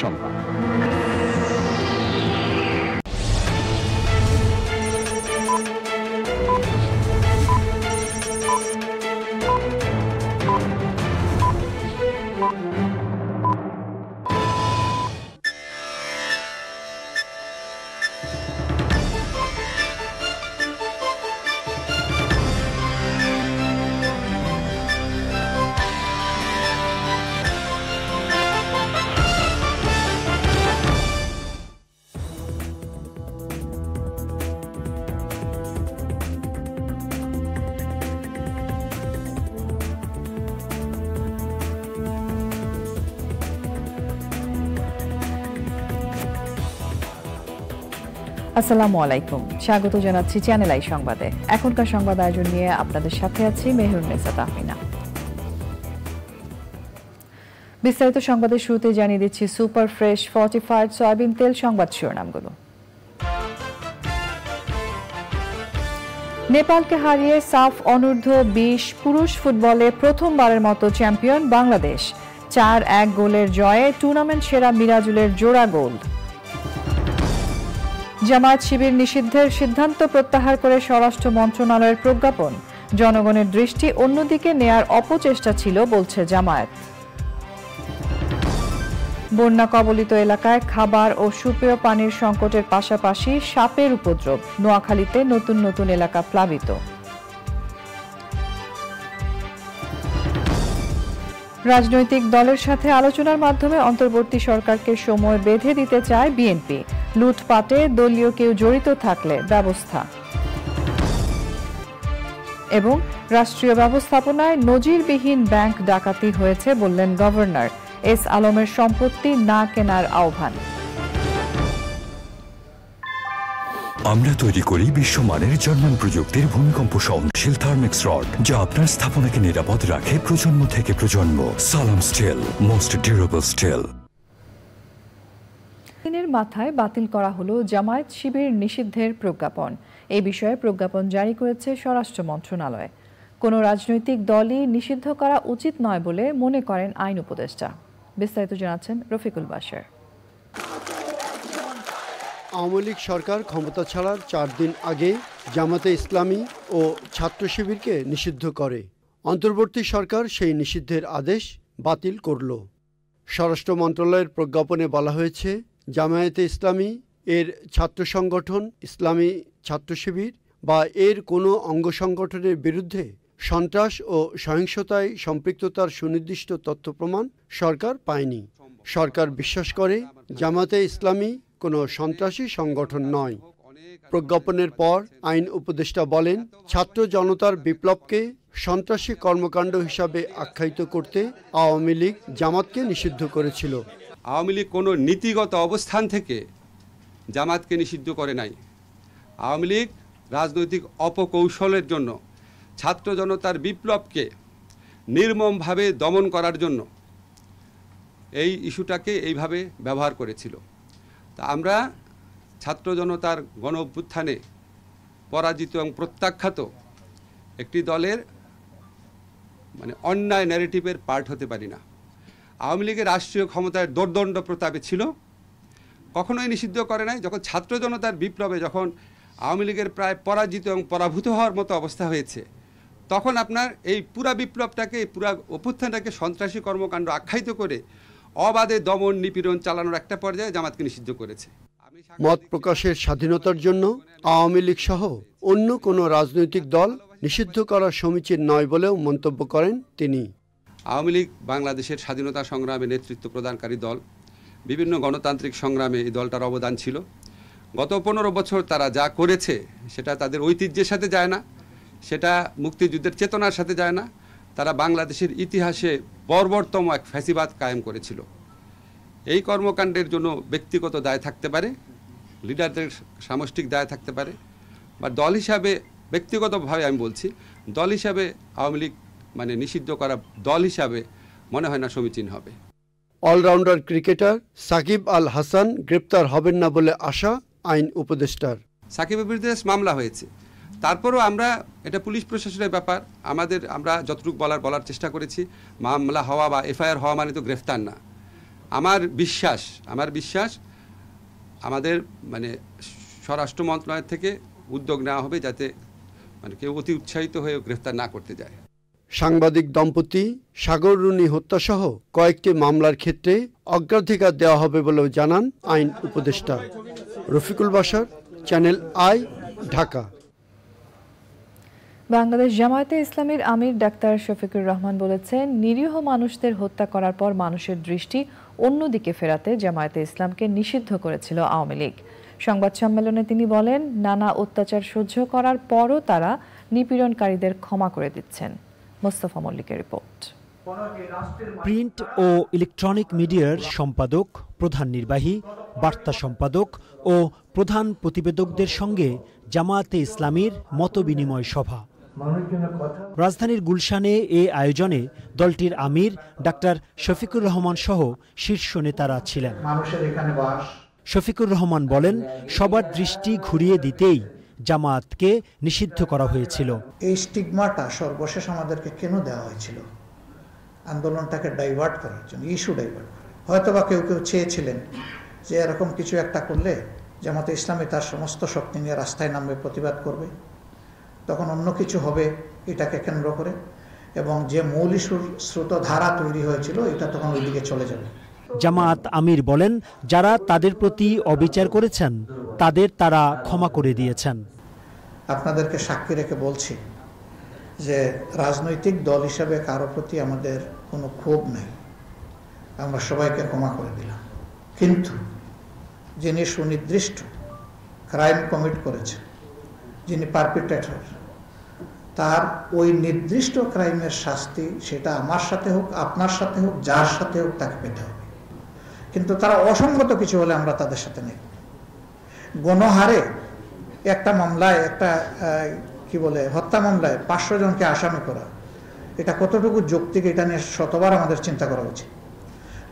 সংবাদ। আসসালামু আলাইকুম, স্বাগত জানাচ্ছি চ্যানেল আই সংবাদে। এখনকার সংবাদ আয়োজন নিয়ে আপনাদের সাথে আছি মেহরুন্নেসা তাহমিনা। বিস্তারিত সংবাদের শুরুতে জানিয়ে দিচ্ছি সুপার ফ্রেশ ফর্টিফাইড সয়াবিন তেল সংবাদ শিরোনামগুলো। নেপালকে হারিয়ে সাফ অনূর্ধ্ব 20 পুরুষ ফুটবলে প্রথমবারের মতো চ্যাম্পিয়ন বাংলাদেশ। 4-1 গোলের জয়ে টুর্নামেন্ট সেরা মিরাজুলের জোড়া গোল। জামায়াত শিবির নিষিদ্ধের সিদ্ধান্ত প্রত্যাহার করে স্বরাষ্ট্র মন্ত্রণালয়ের প্রজ্ঞাপন। জনগণের দৃষ্টি অন্যদিকে নেয়ার অপচেষ্টা ছিল বলছে জামায়াত। বন্যা কবলিত এলাকায় খাবার ও সুপেয় পানির সংকটের পাশাপাশি সাপের উপদ্রব। নোয়াখালীতে নতুন নতুন এলাকা প্লাবিত। রাজনৈতিক দলের সাথে আলোচনার মাধ্যমে অন্তর্বর্তী সরকারকে সময় বেঁধে দিতে চায় বিএনপি। লুটপাটে দলীয় কেউ জড়িত থাকলে ব্যবস্থা। এবং রাষ্ট্রীয় ব্যবস্থাপনায় নজিরবিহীন ব্যাংক ডাকাতি হয়েছে বললেন গভর্নর। এস আলমের সম্পত্তি না কেনার আহ্বান। আমরা তৈরি করি বিশ্বমানের জার্মান প্রযুক্তির ভূমিকম্প সহনশীল থার্মিক্স রড, যা আপনার স্থাপনাকে নিরাপদ রাখে প্রজন্ম থেকে প্রজন্ম। সালাম স্টিল, মোস্ট ডিউরেবল স্টিল। দিনের মাথায় বাতিল করা হলো জামায়াত শিবির নিষিদ্ধের প্রজ্ঞাপন। এই বিষয়ে প্রজ্ঞাপন জারি করেছে স্বরাষ্ট্র মন্ত্রণালয়। কোনো রাজনৈতিক দলই নিষিদ্ধ করা উচিত নয় বলে মনে করেন আইন উপদেষ্টা। বিস্তারিত জানাচ্ছেন রফিকুল বাশার। আওয়ামী লীগ সরকার ক্ষমতা ছাড়ার 4 দিন আগে জামাতে ইসলামী ও ছাত্র শিবিরকে নিষিদ্ধ করে। অন্তর্বর্তী সরকার সেই নিষিদ্ধের আদেশ বাতিল করল। স্বরাষ্ট্র মন্ত্রণালয়ের প্রজ্ঞাপনে বলা হয়েছে, জামায়াতে ইসলামী, এর ছাত্র সংগঠন ইসলামী ছাত্র শিবির বা এর কোনো অঙ্গ সংগঠনের বিরুদ্ধে সন্ত্রাস ও সহিংসতায় সম্পৃক্ততার সুনির্দিষ্ট তথ্য প্রমাণ সরকার পায়নি। সরকার বিশ্বাস করে জামায়াতে ইসলামী কোনো সন্ত্রাসী সংগঠন নয়। প্রজ্ঞাপনের পর আইন উপদেষ্টা বলেন, ছাত্র জনতার বিপ্লবকে সন্ত্রাসী কর্মকাণ্ড হিসাবে আখ্যায়িত করতে আওয়ামী লীগ জামাতকে নিষিদ্ধ করেছিল। আওয়ামী লীগ কোনো নীতিগত অবস্থান থেকে জামাতকে নিষিদ্ধ করে নাই। আওয়ামী লীগ রাজনৈতিক অপকৌশলের জন্য ছাত্র জনতার বিপ্লবকে নির্মমভাবে দমন করার জন্য এই ইস্যুটাকে এইভাবে ব্যবহার করেছিল। তা আমরা ছাত্র জনতার গণ অভ্যুত্থানে পরাজিত এবং প্রত্যাখ্যাত একটি দলের অন্যায় ন্যারেটিভের পার্ট হতে পারি না। আওয়ামী লীগের রাষ্ট্রীয় ক্ষমতায় দোর্দণ্ড প্রতাপে ছিল, কখনোই নিষিদ্ধ করে নাই। যখন ছাত্র জনতার বিপ্লবে যখন আওয়ামী লীগের প্রায় পরাজিত এবং পরাভূত হওয়ার মতো অবস্থা হয়েছে, তখন আপনার এই পুরা বিপ্লবটাকে, এই পুরা অভ্যুত্থানটাকে সন্ত্রাসী কর্মকাণ্ড আখ্যায়িত করে অবাধে দমন নিপীড়ন চালানোর একটা পর্যায়ে জামাতকে নিষিদ্ধ করেছে। মত প্রকাশের স্বাধীনতার জন্য আওয়ামী লীগ সহ অন্য কোনো রাজনৈতিক দল নিষিদ্ধ করা সমীচীন নয় বলেও মন্তব্য করেন তিনি। আওয়ামী লীগ বাংলাদেশের স্বাধীনতা সংগ্রামে নেতৃত্ব প্রদানকারী দল। বিভিন্ন গণতান্ত্রিক সংগ্রামে এই দলটার অবদান ছিল। গত 15 বছর তারা যা করেছে সেটা তাদের ঐতিহ্যের সাথে যায় না, সেটা মুক্তিযুদ্ধের চেতনার সাথে যায় না। তারা বাংলাদেশের ইতিহাসে বর্বরতম এক ফ্যাসিবাদ কায়েম করেছিল। এই কর্মকাণ্ডের জন্য ব্যক্তিগত দায় থাকতে পারে, লিডারদের সামষ্টিক দায় থাকতে পারে, বা দল হিসাবে ব্যক্তিগতভাবে আমি বলছি, দল হিসাবে আওয়ামী লীগ নিষিদ্ধ করা দল হিসাবে মনে হয় না সমীচীন হবে। অলরাউন্ডার ক্রিকেটার সাকিব আল হাসান গ্রেপ্তার হবেন না বলে আশা আইন উপদেষ্টার। সাকিবের বিরুদ্ধে মামলা হয়েছে, তারপরও আমরা, এটা পুলিশ প্রশাসনের ব্যাপার, আমরা যতটুকু বলার চেষ্টা করেছি। মামলা হওয়া বা এফআইআর হওয়া মানে তো গ্রেফতার না। আমার বিশ্বাস আমাদের মানে স্বরাষ্ট্র মন্ত্রণালয় থেকে উদ্যোগ নেওয়া হবে যাতে মানে কেউ অতি উৎসাহিত হয়ে গ্রেফতার না করতে যায়। সাংবাদিক দম্পতি সাগর রুনি হত্যাসহ কয়েকটি মামলার ক্ষেত্রে অগ্রাধিকার দেওয়া হবে বলেও জানান আইন উপদেষ্টা। Rafiqul Bashar, Channel I, Dhaka. বাংলাদেশ জামায়াতে ইসলামীর আমির ডাক্তার শফিকুর রহমান বলেছেন, নিরীহ মানুষদের হত্যা করার পর মানুষের দৃষ্টি অন্যদিকে ফেরাতে জামায়াতে ইসলামকে নিষিদ্ধ করেছিল আওয়ামী লীগ। সংবাদ সম্মেলনে তিনি বলেন, নানা অত্যাচার সহ্য করার পরও তারা নিপীড়নকারীদের ক্ষমা করে দিচ্ছেন। মোস্তফা মল্লিকের রিপোর্ট। প্রিন্ট ও ইলেকট্রনিক মিডিয়ার সম্পাদক, প্রধান নির্বাহী, বার্তা সম্পাদক ও প্রধান প্রতিবেদকদের সঙ্গে জামায়াতে ইসলামীর মতবিনিময় সভা। রাজধানীর গুলশানে এ আয়োজনে দলটির আমির ডাক্তার শফিকুর রহমান সহ শীর্ষ নেতারা ছিলেন। শফিকুর রহমান বলেন, সবার দৃষ্টি ঘুরিয়ে দিতেই জামায়াতকে নিষিদ্ধ করা হয়েছিল। এই স্টিগমাটা সর্বশেষ আমাদেরকে কেন দেওয়া হয়েছিল? আন্দোলনটাকে ডাইভার্ট করার জন্য, ইস্যু ডাইভার্ট করার। হয়তোবা কেউ চেয়েছিলেন যে এরকম কিছু একটা করলে জামাতে ইসলামী তার সমস্ত শক্তি নিয়ে রাস্তায় নামবে, প্রতিবাদ করবে, তখন অন্য কিছু হবে এটাকে কেন্দ্র করে, এবং যে মূল ইস্যুর স্রোতধারা তৈরি হয়েছিল এটা তখন ওইদিকে চলে যাবে। জামায়াত আমির বলেন, যারা তাদের প্রতি অবিচার করেছেন তাদের তারা ক্ষমা করে দিয়েছেন। আপনাদেরকে সাক্ষী রেখে বলছি যে রাজনৈতিক দল হিসাবে কারো প্রতি আমাদের কোনো ক্ষোভ নেই, আমরা সবাইকে ক্ষমা করে দিলাম। কিন্তু যিনি সুনির্দিষ্ট ক্রাইম কমিট করেছেন, যিনি পারপিট্রেটর, তার ওই নির্দিষ্ট ক্রাইমের শাস্তি সেটা আমার সাথে হোক, আপনার সাথে হোক, যার সাথে হোক, তাকে পেতে হবে। কিন্তু তারা অসংগত কিছু হলে আমরা তাদের সাথে নেই। গণহারে একটা মামলায়, একটা হত্যা মামলায় 500 জনকে আসামি করা, এটা কতটুকু যৌক্তিক, এটা নিয়ে শতবার আমাদের চিন্তা করা উচিত।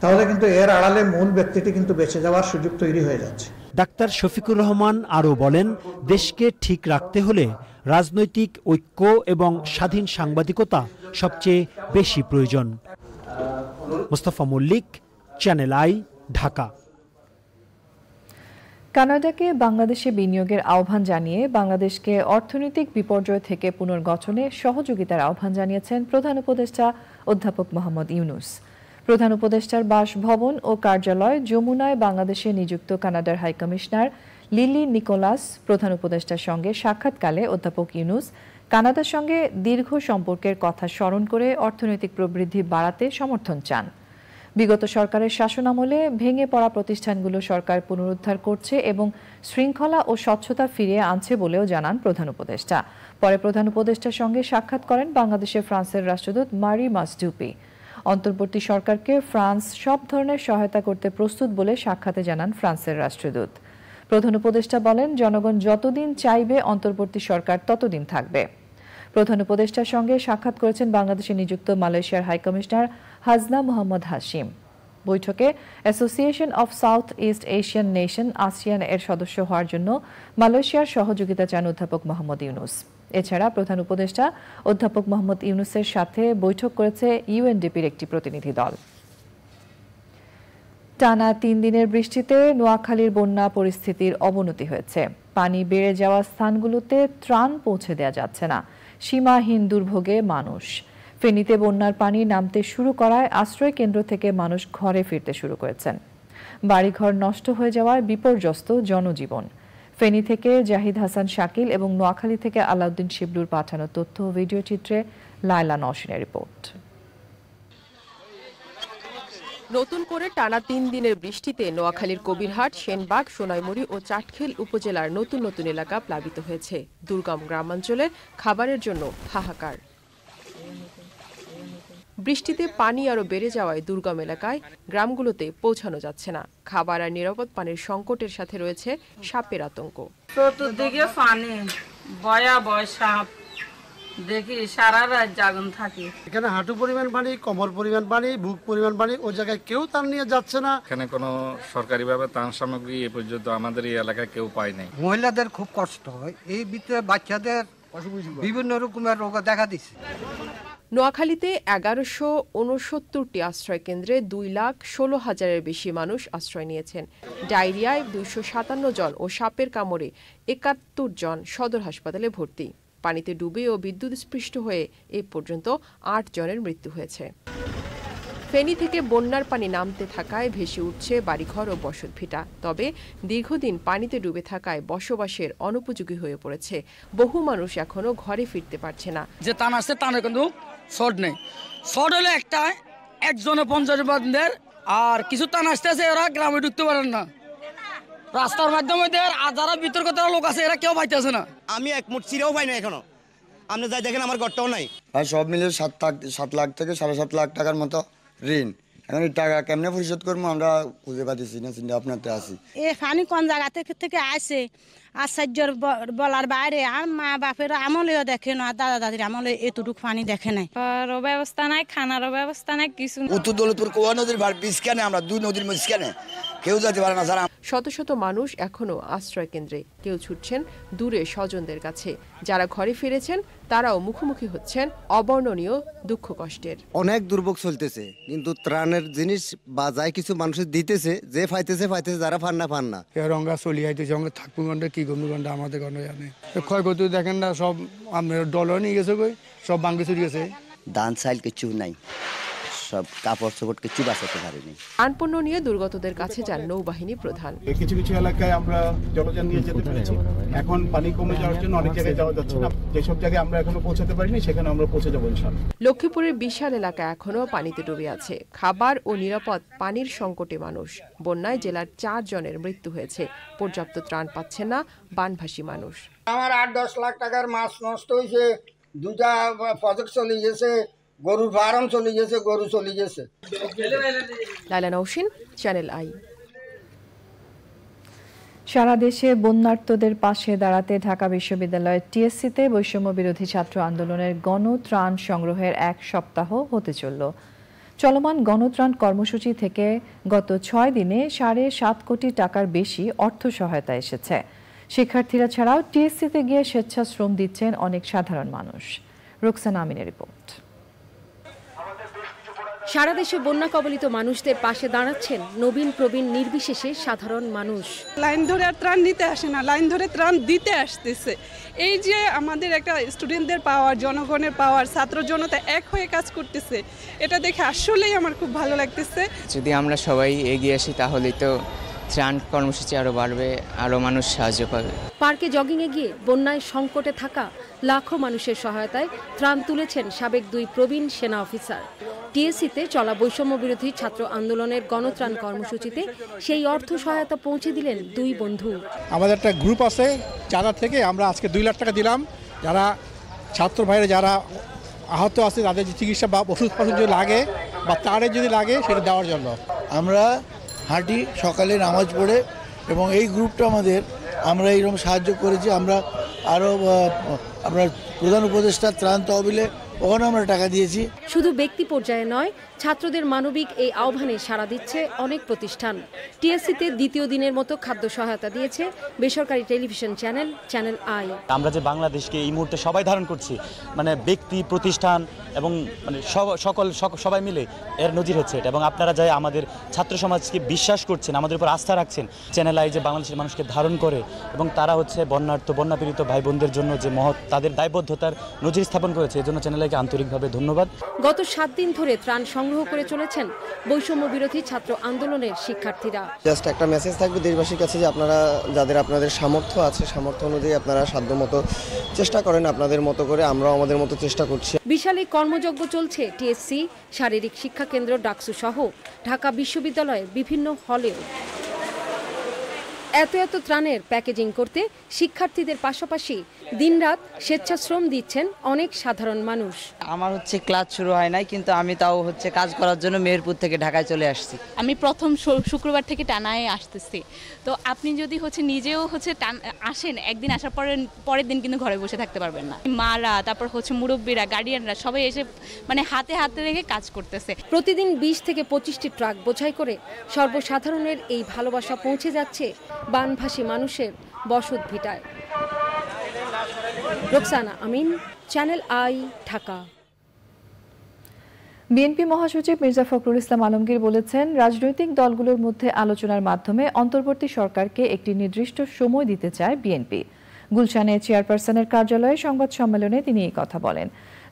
তাহলে কিন্তু এর আড়ালে মূল ব্যক্তিটি কিন্তু বেঁচে যাওয়ার সুযোগ তৈরি হয়ে যাচ্ছে। ডাক্তার শফিকুর রহমান আরও বলেন, দেশকে ঠিক রাখতে হলে রাজনৈতিক ঐক্য এবং স্বাধীন সাংবাদিকতা সবচেয়ে বেশি প্রয়োজন। Mostafa Mallik, Channel I, Dhaka. কানাডাকে বাংলাদেশে বিনিয়োগের আহ্বান জানিয়ে বাংলাদেশকে অর্থনৈতিক বিপর্যয় থেকে পুনর্গঠনে সহযোগিতার আহ্বান জানিয়েছেন প্রধান উপদেষ্টা অধ্যাপক মোহাম্মদ ইউনূস। প্রধান উপদেষ্টার বাসভবন ও কার্যালয় যমুনায় বাংলাদেশে নিযুক্ত কানাডার হাইকমিশনার লিলি নিকোলাস প্রধান উপদেষ্টার সঙ্গে সাক্ষাৎকালে অধ্যাপক ইউনূস কানাডার সঙ্গে দীর্ঘ সম্পর্কের কথা স্মরণ করে অর্থনৈতিক প্রবৃদ্ধি বাড়াতে সমর্থন চান। বিগত সরকারের শাসনামলে ভেঙে পড়া প্রতিষ্ঠানগুলো সরকার পুনরুদ্ধার করছে এবং শৃঙ্খলা ও স্বচ্ছতা ফিরিয়ে আনছে বলেও জানান প্রধান উপদেষ্টা। পরে প্রধান উপদেষ্টার সঙ্গে সাক্ষাৎ করেন বাংলাদেশে ফ্রান্সের রাষ্ট্রদূত মারি মাসডুপি। অন্তর্বর্তী সরকারকে ফ্রান্স সব ধরনের সহায়তা করতে প্রস্তুত বলে সাক্ষাতে জানান ফ্রান্সের রাষ্ট্রদূত। প্রধান উপদেষ্টা বলেন, জনগণ যতদিন চাইবে অন্তর্বর্তী সরকার ততদিন থাকবে। প্রধান উপদেষ্টার সঙ্গে সাক্ষাৎ করেছেন বাংলাদেশে নিযুক্ত মালয়েশিয়ার হাইকমিশনার হাজনা মোহাম্মদ হাশিম। বৈঠকে association of south east Asian nation ASEAN এর সদস্য হওয়ার জন্য মালয়েশিয়ার সহযোগিতা চান অধ্যাপক মোহাম্মদ ইউনূস। এছাড়া প্রধান উপদেষ্টা অধ্যাপক মোহাম্মদ ইউনূসের সাথে বৈঠক করেছে ইউএনডিপির একটি প্রতিনিধি দল। টানা 3 দিনের বৃষ্টিতে নোয়াখালীর বন্যা পরিস্থিতির অবনতি হয়েছে। পানি বেড়ে যাওয়া স্থানগুলোতে ত্রাণ পৌঁছে দেওয়া যাচ্ছে না। সীমাহীন দুর্ভোগে মানুষ। ফেনীতে বন্যার পানি নামতে শুরু করায় আশ্রয় কেন্দ্র থেকে মানুষ ঘরে ফিরতে শুরু করেছেন। বাড়িঘর নষ্ট হয়ে যাওয়ায় বিপর্যস্ত জনজীবন। ফেনী থেকে জাহিদ হাসান শাকিল এবং নোয়াখালী থেকে আলাউদ্দিন শিবলুর পাঠানো তথ্য ও ভিডিও চিত্রে লায়লা নওশিনের রিপোর্ট। নতুন করে টানা 3 দিনের বৃষ্টিতে নোয়াখালীর কবিরহাট, সেনবাগ, সোনাইমুড়ি ও চাটখিল উপজেলার নতুন নতুন এলাকা প্লাবিত হয়েছে। দুর্গম গ্রামাঞ্চলে খাবারের জন্য হাহাকার। বৃষ্টিতে পানি আরও বেড়ে যাওয়ায় দুর্গম এলাকায় গ্রামগুলোতে পৌঁছানো যাচ্ছে না। খাবার আর নিরাপদ পানির সংকটের সাথে রয়েছে সাপের আতঙ্ক। চতুর্দিকে পানি, ভয়াবহ সাপ, দেখি সারা রাত জাগন থাকি। এখানে হাঁটু পরিমাণ পানি, কোমর পরিমাণ পানি, বুক পরিমাণ পানি, ওই জায়গায় কেউ ত্রাণ নিয়ে যাচ্ছে না। এখানে কোনো সরকারিভাবে ত্রাণ সামগ্রী এ পর্যন্ত আমাদের এই এলাকায় কেউ পায় নাই। মহিলাদের খুব কষ্ট হয়, এই ভিতরে বাচ্চাদের বিভিন্ন রকমের রোগ দেখা দিচ্ছে। নোয়াখালীতে ১১৬৯টি আশ্রয় কেন্দ্রে ২,১৬,০০০-এর বেশি মানুষ আশ্রয় নিয়েছেন। ডায়রিয়ায় ২৫৭ জন ও সাপের কামড়ে ৭১ জন সদর হাসপাতালে ভর্তি। পানিতে ডুবে ও বিদ্যুৎস্পৃষ্ট হয়ে এ পর্যন্ত ৮ জনের মৃত্যু হয়েছে। ফেনী থেকে বন্যার পানি নামতে থাকায় ভেসে উঠছে বাড়িঘর ও বসতভিটা। তবে দীর্ঘদিন পানিতে ডুবে থাকায় বসবাসের অনুপযোগী হয়ে পড়েছে। বহু মানুষ এখনো ঘরে ফিরতে পারছে না। যে টান আসছে টানে কিন্তু শর্ট নেই। শর্ট হলে একটা একজনে 50 বান্ধের, আর কিছু টান আসতেছে এরা গ্রামে ঢুকতে পারেন না। রাস্তার মাধ্যমে যারা বিতর্কতা লোক আছে এরা কেউ পাইতেছে না। আমি এক মুঠ চিরাও পাই না এখনো। আপনি যাই দেখেন আমার ঘরটাও নাই। আর সব মিলে 7 লাখ থেকে 7.5 লাখ টাকার মতো ঋণ। এখন এই টাকা কেমনে পরিশোধ করবো আমরা খুঁজে পাচ্ছি না, চিন্তা আপনারতে আসি। এ পানি কোন জায়গা থেকে আসে আশ্চর্যের বলার বাইরে। আর মা বাপের আমলেও দেখে না, দাদা দাদির আমলে এতটুকু পানি দেখে নাই। ব্যবস্থা নাই, খানারও ব্যবস্থা নাই, কিছু। উত্তর দৌলতপুর কোয়া নদীর মাঝখানে আমরা 2 নদীর মাঝখানে কেউ যেতে পারে না। শত শত মানুষ এখনো আশ্রয় কেন্দ্রে, কেউ ছুটছেন দূরে স্বজনদের কাছে। যারা ঘরে ফিরেছেন তারাও মুখোমুখি হচ্ছেন অবর্ণনীয় দুঃখ কষ্টের। অনেক দুর্ভোগ চলতেছে, কিন্তু ত্রাণের জিনিস বাজায় কিছু মানুষের দিতেছে, যে ফাইতেছে যারা ফান না। রঙা চলি আইতেছে, সঙ্গে থাকবো ঘন্টা কি করবো ঘন্টা আমাদের ঘন্টা জানে। ক্ষয়ক্ষতি দেখেন না, সব আপনার ডলার নিয়ে গেছে, সব ভাঙ্গে চুরি গেছে। ধান চাইল কিছু নাই, সব কাপড় চোপড় কিছু বাঁচাতে পারেনি। ত্রাণপণ্য নিয়ে দুর্গতদের কাছে যান নৌবাহিনী প্রধান। কিছু কিছু এলাকায় আমরা জলযান নিয়ে যেতে পেরেছি। এখন পানি কমে যাওয়ার জন্য অনেক জায়গায় যাওয়া যাচ্ছে না। যেসব জায়গায় আমরা এখনো পৌঁছাতে পারিনি সেখানে আমরা পৌঁছে যাবো ইনশাআল্লাহ। লক্ষ্মীপুরের বিশাল এলাকা এখনো পানিতে ডুবে আছে। খাবার ও নিরাপদ পানির সংকটে মানুষ। বন্যায় জেলার 4 জনের মৃত্যু হয়েছে। পর্যাপ্ত ত্রাণ পাচ্ছে না বানভাসী মানুষ। আমার 8-10 লাখ টাকার মাছ নষ্ট হয়েছে, 2টা প্রজেক্ট চলে গেছে, গরুর ফার্ম চলে গেছে, গরু চলে গেছে। লাইলা নওশিন, চ্যানেল আই। সারা দেশে বন্যার্তদের পাশে দাঁড়াতে ঢাকা বিশ্ববিদ্যালয়ের টিএসসিতে বৈষম্য বিরোধী ছাত্র আন্দোলনের গণত্রাণ সংগ্রহের 1 সপ্তাহ হতে চলল। চলমান গণত্রাণ কর্মসূচি থেকে গত 6 দিনে 7.5 কোটি টাকার বেশি অর্থ সহায়তা এসেছে। শিক্ষার্থীরা ছাড়াও টিএসসিতে গিয়ে স্বেচ্ছাশ্রম দিচ্ছেন অনেক সাধারণ মানুষ। রোকসানা আমিনের রিপোর্ট। সারা দেশে বন্যা কবলিত মানুষদের পাশে দাঁড়াচ্ছেন নবীন প্রবীণ নির্বিশেষে সাধারণ মানুষ। লাইন ধরে আর ত্রাণ নিতে আসে না, লাইন ধরে ত্রাণ দিতে আসতেছে। এই যে আমাদের একটা স্টুডেন্টদের পাওয়ার, জনগণের পাওয়ার, ছাত্র জনতা এক হয়ে কাজ করতেছে, এটা দেখে আসলেই আমার খুব ভালো লাগতেছে। যদি আমরা সবাই এগিয়ে আসি তাহলেই তো ত্রাণ কর্মসূচি আরও বাড়বে, আরও মানুষ সাহায্য পাবে। পার্কে জগিংয়ে গিয়ে বন্যায় সংকটে থাকা লাখো মানুষের সহায়তায় ত্রাণ তুলেছেন সাবেক 2 প্রবীণ সেনা অফিসার। টিএসসিতে চলা বৈষম্য বিরোধী ছাত্র আন্দোলনের গণত্রাণ কর্মসূচিতে সেই অর্থ সহায়তা পৌঁছে দিলেন 2 বন্ধু। আমাদের একটা গ্রুপ আছে, যারা থেকে আমরা আজকে 2 লাখ টাকা দিলাম। যারা ছাত্র ভাইরা যারা আহত আছে, তাদের যে চিকিৎসা বা ওষুধপত্র যদি লাগে বা তারের যদি লাগে সেটা দেওয়ার জন্য আমরা হাঁটি সকালে নামাজ পড়ে, এবং এই গ্রুপটা আমরা এইরকম সাহায্য করেছি। আমরা আরও আপনার প্রধান উপদেষ্টা ত্রাণ তহবিলে ওখানে আমরা টাকা দিয়েছি। শুধু ব্যক্তি পর্যায়ে নয়, ছাত্রদের মানবিক এই আহ্বানে সাড়া দিচ্ছে অনেক প্রতিষ্ঠান। টিএসসিতে 2য় দিনের মতো খাদ্য সহায়তা দিয়েছে বেসরকারি টেলিভিশন চ্যানেল আই। আমরা যে বাংলাদেশকে এই মুহূর্তে সবাই ধারণ করছি, মানে ব্যক্তি, প্রতিষ্ঠান এবং মানে সবাই মিলে এর নজির হচ্ছে এটা। এবং আপনারা যাই আমাদের ছাত্র সমাজকে বিশ্বাস করছেন, আমাদের উপর আস্থা রাখছেন, চ্যানেল আই যে বাংলাদেশের মানুষকে ধারণ করে এবং তারা হচ্ছে বন্যাপীড়িত ভাই বোনদের জন্য যে মহৎ তাদের দায়বদ্ধতার নজির স্থাপন করেছে, এজন্য চ্যানেল আইকে আন্তরিকভাবে ধন্যবাদ। গত 7 দিন ধরে ত্রাণ সংগ্রহ করে চলেছেন বৈষম্য বিরোধী ছাত্র আন্দোলনের শিক্ষার্থীরা। জাস্ট একটা মেসেজ থাকবে দেশবাসীর কাছে যে আপনারা আপনাদের সামর্থ্য আছে, সামর্থ্য অনুযায়ী আপনারা সাধ্যমতো চেষ্টা করেন, আপনাদের মতো করে আমরাও আমাদের মতো চেষ্টা করছি। বিশাল এই কর্মযজ্ঞ চলছে টিএসসি, শারীরিক শিক্ষা কেন্দ্র, ডাকসু সহ ঢাকা বিশ্ববিদ্যালয়ের বিভিন্ন হলেও। এত ত্রাণের প্যাকেজিং করতে শিক্ষার্থীদের পাশাপাশি দিনরাত স্বেচ্ছাশ্রম দিচ্ছেন অনেক সাধারণ মানুষ। আমার ক্লাস শুরু হয় নাই, কিন্তু আমি তাও কাজ করার জন্য মেহেরপুর থেকে ঢাকায় চলে আসছি। আমি প্রথম শুক্রবার থেকে টানায় আসতেছি। তো আপনি যদি নিজেও আসেন, একদিন আসার পরের দিন কিন্তু ঘরে বসে থাকতে পারবেন না। মারা, তারপর মুরব্বীরা, গার্ডিয়ানরা সবাই এসে হাতে হাতে রেখে কাজ করতেছে। প্রতিদিন 20 থেকে 25টি ট্রাক বোঝাই করে সর্বসাধারণের এই ভালোবাসা পৌঁছে যাচ্ছে বানভাসী মানুষের বসত ভিটায়। রোকসানা আমিন, চ্যানেল আই, ঢাকা। বিএনপি মহাসচিব মির্জা ফখরুল ইসলাম আলমগীর বলেছেন, রাজনৈতিক দলগুলোর মধ্যে আলোচনার মাধ্যমে অন্তর্বর্তী সরকারকে একটি নির্দিষ্ট সময় দিতে চায় বিএনপি। গুলশানে চেয়ারপারসনের কার্যালয়ে সংবাদ সম্মেলনে তিনি এই কথা বলেন।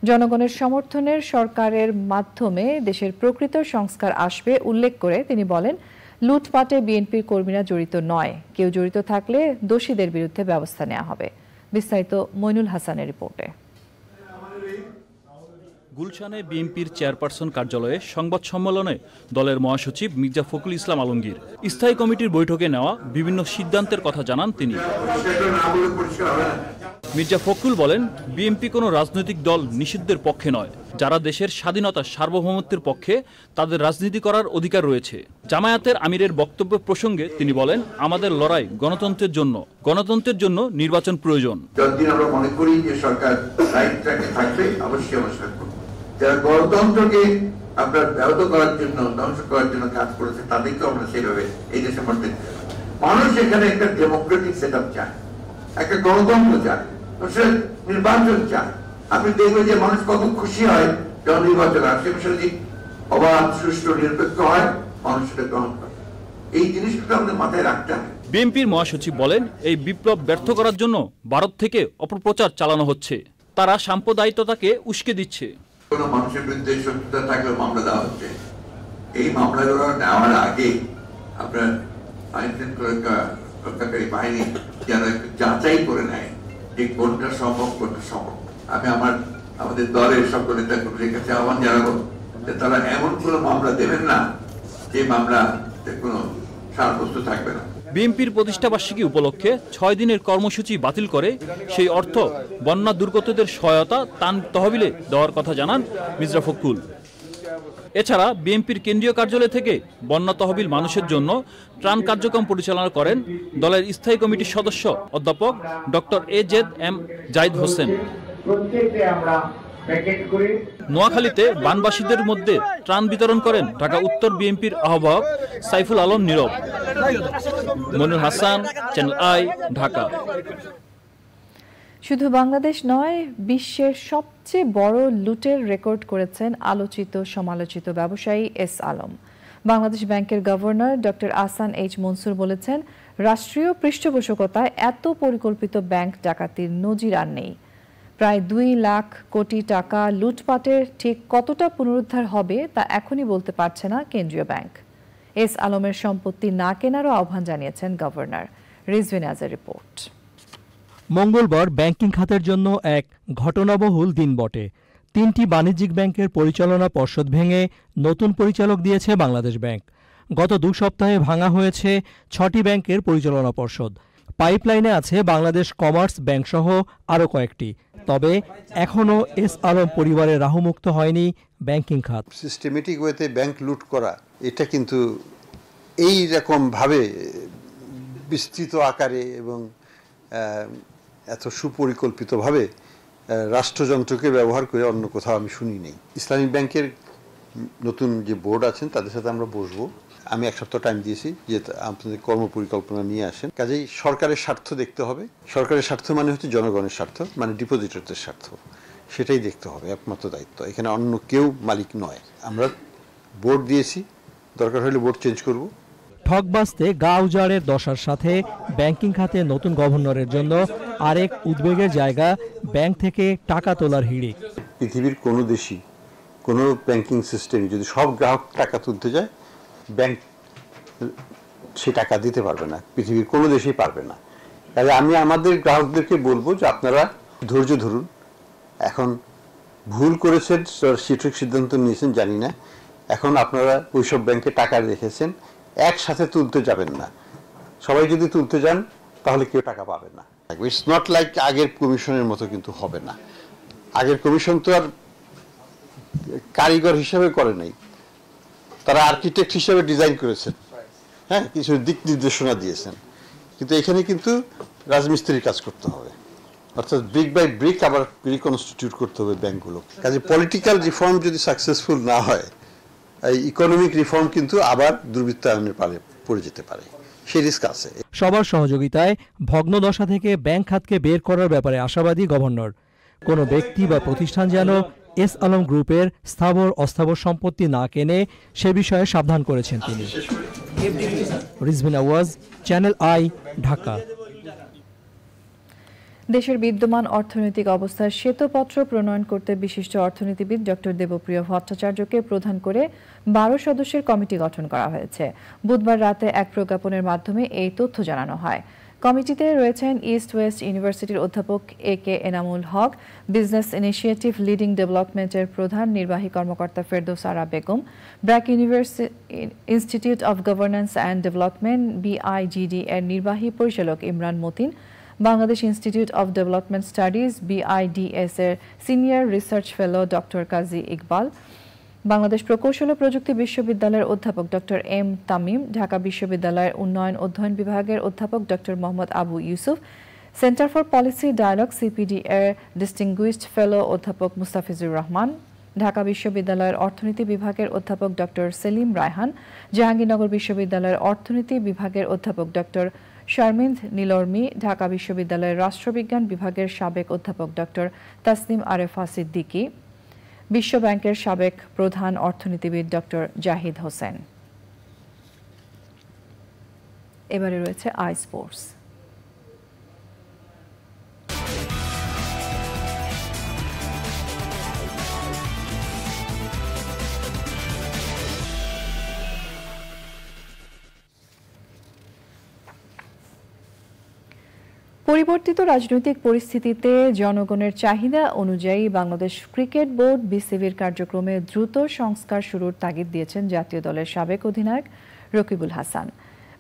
জনগণের সমর্থনের সরকারের মাধ্যমে দেশের প্রকৃত সংস্কার আসবে উল্লেখ করে তিনি বলেন, লুটপাটে বিএনপির কর্মীরা জড়িত নয়, কেউ জড়িত থাকলে দোষীদের বিরুদ্ধে ব্যবস্থা নেওয়া হবে। বিস্তারিত মইনুল হাসানের রিপোর্টে। গুলশানে বিএনপির চেয়ারপারসন কার্যালয়ে সংবাদ সম্মেলনে দলের মহাসচিব মির্জা ফখরুল ইসলাম আলমগীর স্থায়ী কমিটির বৈঠকে নেওয়া বিভিন্ন সিদ্ধান্তের কথা জানান তিনি। মির্জা ফখরুল বলেন, বিএনপি কোনো রাজনৈতিক দল নিষিদ্ধের পক্ষে নয়। যারা দেশের স্বাধীনতা সার্বভৌমত্বের পক্ষে তাদের রাজনীতি করার অধিকার রয়েছে। জামায়াতের আমিরের বক্তব্য প্রসঙ্গে তিনি বলেন, আমাদের লড়াই গণতন্ত্রের জন্য, গণতন্ত্রের জন্য নির্বাচন প্রয়োজন। যতদিন আমরা মনে করি যে সরকার রাইট ট্র্যাকে থাকবে, অবশ্যই আমরা সরকার করব। যারা গণতন্ত্রকে আপনার ব্যাহত করার জন্য, ধ্বংস করার জন্য কাজ করেছে, তাদেরকে আমরা সেভাবে এই দেশে মধ্যে মানুষ এখানে একটা ডেমোক্রেটিক সেট আপ চায়, একটা গণতন্ত্র চায়, নির্বাচন চায়। আপনি দেখবেন যে মানুষ কত খুশি হয় যখন নির্বাচন আসে, যদি অবাধ, সুষ্ঠু, নিরপেক্ষ হয়, মানুষ সেটা গ্রহণ করে। এই জিনিসটা আমাদের মাথায় রাখতে হবে। বিএনপির মহাসচিব বলেন, এই বিপ্লব ব্যর্থ করার জন্য ভারত থেকে অপপ্রচার চালানো হচ্ছে। তারা সাম্প্রদায়িকতাকে উস্কে দিচ্ছে। কোন মানুষের বিরুদ্ধে শত্রুতা থাকলে মামলা দেওয়া হচ্ছে। এই মামলাগুলো নেওয়ার আগে আপনার আইন শৃঙ্খলাকারী বাহিনী যারা একটু যাচাই করে নেয় যে কোনটা সম্ভব, কোনটা সম্ভব। আমি আমাদের দলের সকল নেতাকর্মীদের কাছে আহ্বান জানাবো যে তারা এমন কোনো মামলা দেবেন না যে মামলাতে কোনো সারবস্তু থাকবে না। বিএনপির প্রতিষ্ঠাবার্ষিকী উপলক্ষে 6 দিনের কর্মসূচি বাতিল করে সেই অর্থ বন্যা দুর্গতদের সহায়তা ত্রাণ তহবিলে দেওয়ার কথা জানান মির্জা ফখরুল। এছাড়া বিএনপির কেন্দ্রীয় কার্যালয় থেকে বন্যা তহবিল মানুষের জন্য ত্রাণ কার্যক্রম পরিচালনা করেন দলের স্থায়ী কমিটির সদস্য অধ্যাপক ডক্টর AZM জাহিদ হোসেন। নোয়াখালীতে বানবাসীদের মধ্যে ত্রাণ বিতরণ করেন ঢাকা উত্তর বিএনপির আহ্বায়ক সাইফুল আলম নীরব। মনির হাসান, চ্যানেল আই, ঢাকা। শুধু বাংলাদেশ নয়, বিশ্বের সবচেয়ে বড় লুটের রেকর্ড করেছেন আলোচিত সমালোচিত ব্যবসায়ী এস আলম। বাংলাদেশ ব্যাংকের governor doctor Ahsan H Mansur বলেছেন, রাষ্ট্রীয় পৃষ্ঠপোষকতায় এত পরিকল্পিত ব্যাংক ডাকাতির নজির আর নেই। প্রায় 2 লাখ কোটি টাকা লুটপাটের ঠিক কতটা পুনরুদ্ধার হবে তা এখনই বলতে পারছে না কেন্দ্রীয় ব্যাংক। এস আলমের সম্পত্তি না কেনারও আহ্বান জানিয়েছেন গভর্নর। রিজভিন আজের রিপোর্ট। মঙ্গলবার ব্যাংকিং খাতের জন্য এক ঘটনাবহুল দিন বটে। 3টি বাণিজ্যিক ব্যাংকের পরিচালনা পর্ষদ ভেঙে নতুন পরিচালক দিয়েছে বাংলাদেশ ব্যাংক। গত 2 সপ্তাহে ভাঙা হয়েছে 6টি ব্যাংকের পরিচালনা পর্ষদ। পাইপলাইনে আছে বাংলাদেশ কমার্স ব্যাংক সহ আরও কয়েকটি। তবে এখনও এস আলম পরিবারের রাহুমুক্ত হয়নি ব্যাংকিং খাত। সিস্টেমেটিক ওয়েতে ব্যাংক লুট করা, এটা কিন্তু এই রকমভাবে বিস্তৃত আকারে এবং এত সুপরিকল্পিতভাবে রাষ্ট্রযন্ত্রকে ব্যবহার করে অন্য কোথাও আমি শুনি নেই। ইসলামিক ব্যাংকের নতুন যে বোর্ড আছেন তাদের সাথে আমরা বসবো। আমি 1 সপ্তাহ টাইম দিয়েছি যে আপনাদের কর্মপরিকল্পনা নিয়ে আসেন। কাজেই সরকারের স্বার্থ দেখতে হবে। সরকারের স্বার্থ মানে হচ্ছে জনগণের স্বার্থ, মানে ডিপোজিটরদের স্বার্থ, সেটাই দেখতে হবে, একমাত্র দায়িত্ব। এখানে অন্য কেউ মালিক নয়। আমরা বোর্ড দিয়েছি, দরকার হলে বোর্ড চেঞ্জ করব। ঠকবাজতে গা উজাড়ের দশার সাথে ব্যাংকিং খাতে নতুন গভর্নরের জন্য আরেক উদ্বেগের জায়গা ব্যাংক থেকে টাকা তোলার হিড়িক। পৃথিবীর কোনো দেশই, কোনো ব্যাংকিং সিস্টেম যদি সব গ্রাহক টাকা তুলতে যায়, ব্যাংক সে টাকা দিতে পারবে না, পৃথিবীর কোনো দেশেই পারবে না। তাহলে আমি আমাদের গ্রাহকদেরকে বলবো যে আপনারা ধৈর্য ধরুন। এখন ভুল করেছেন, সঠিক সিদ্ধান্ত নিয়েছেন জানি না, এখন আপনারা ওইসব ব্যাংকে টাকা রেখেছেন, একসাথে তুলতে যাবেন না। সবাই যদি তুলতে যান তাহলে কেউ টাকা পাবে না। ইটস নট লাইক আগের কমিশনের মতো কিন্তু হবে না। আগের কমিশন তো আর কারিগর হিসেবে করে নাই, তারা আর্কিটেক্ট হিসেবে ডিজাইন করেছেন, হ্যাঁ, কিছু দিক নির্দেশনা দিয়েছেন। কিন্তু এখানে কিন্তু রাজমিস্ত্রির কাজ করতে হবে, অর্থাৎ ব্রিক বাই ব্রিক আবার রিকনস্টিটিউট করতে হবে ব্যাংকগুলো। কাজে পলিটিক্যাল রিফর্ম যদি সাকসেসফুল না হয়, এই ইকোনমিক রিফর্ম কিন্তু আবার দুর্বৃত্তায়নের পারে পড়ে যেতে পারে, সেই রিস্ক আছে। সবার সহযোগিতায় ভগ্নদশা থেকে ব্যাংক খাতকে বের করার ব্যাপারে আশাবাদী গভর্নর। কোনো ব্যক্তি বা প্রতিষ্ঠান যেন এস আলম গ্রুপের স্থাবর অস্থাবর সম্পত্তি না কেনে সে বিষয়ে সাবধান করেছেন তিনি। রিজভিন আওয়াজ, চ্যানেল আই, ঢাকা। দেশের বিদ্যমান অর্থনৈতিক অবস্থার শ্বেতপত্র প্রণয়ন করতে বিশিষ্ট অর্থনীতিবিদ ডক্টর দেবপ্রিয় ভট্টাচার্যকে প্রধান করে 12 সদস্যের কমিটি গঠন করা হয়েছে। বুধবার রাতে এক প্রজ্ঞাপনের মাধ্যমে এই তথ্য জানানো হয়। কমিটিতে রয়েছেন ইস্ট ওয়েস্ট ইউনিভার্সিটির অধ্যাপক AK Enamul Haque, business initiative leading ডেভেলপমেন্টের প্রধান নির্বাহী কর্মকর্তা Ferdous Ara Begum, BRAC institute of governance and development BIGD এর নির্বাহী পরিচালক Imran Matin, Bangladesh institute of development studies BIDS এর senior research fellow doctor Kazi Iqbal, Bangladesh প্রকৌশল ও প্রযুক্তি বিশ্ববিদ্যালয়ের অধ্যাপক ডক্টর M তামিম, ঢাকা বিশ্ববিদ্যালয়ের উন্নয়ন অধ্যয়ন বিভাগের অধ্যাপক doctor Mohammad Abu Yusuf, centre for policy dialogue CPD এর ডিস্টিংগুইশড ফেলো অধ্যাপক মুস্তাফিজুর রহমান, ঢাকা বিশ্ববিদ্যালয়ের অর্থনীতি বিভাগের অধ্যাপক ডক্টর সেলিম রায়হান, জাহাঙ্গীরনগর বিশ্ববিদ্যালয়ের অর্থনীতি বিভাগের অধ্যাপক ডক্টর শারমিন্দ নীলর্মি, ঢাকা বিশ্ববিদ্যালয়ের রাষ্ট্রবিজ্ঞান বিভাগের সাবেক অধ্যাপক ডক্টর তাসনিম আরেফা সিদ্দিকী, বিশ্ব ব্যাংকের সাবেক প্রধান অর্থনীতিবিদ ডক্টর জাহিদ হোসেন। এবারে রয়েছে আই স্পোর্টস। পরিবর্তিত রাজনৈতিক পরিস্থিতিতে জনগণের চাহিদা অনুযায়ী বাংলাদেশ ক্রিকেট বোর্ড BCBর কার্যক্রমে দ্রুত সংস্কার শুরুর তাগিদ দিয়েছেন জাতীয় দলের সাবেক অধিনায়ক রকিবুল হাসান।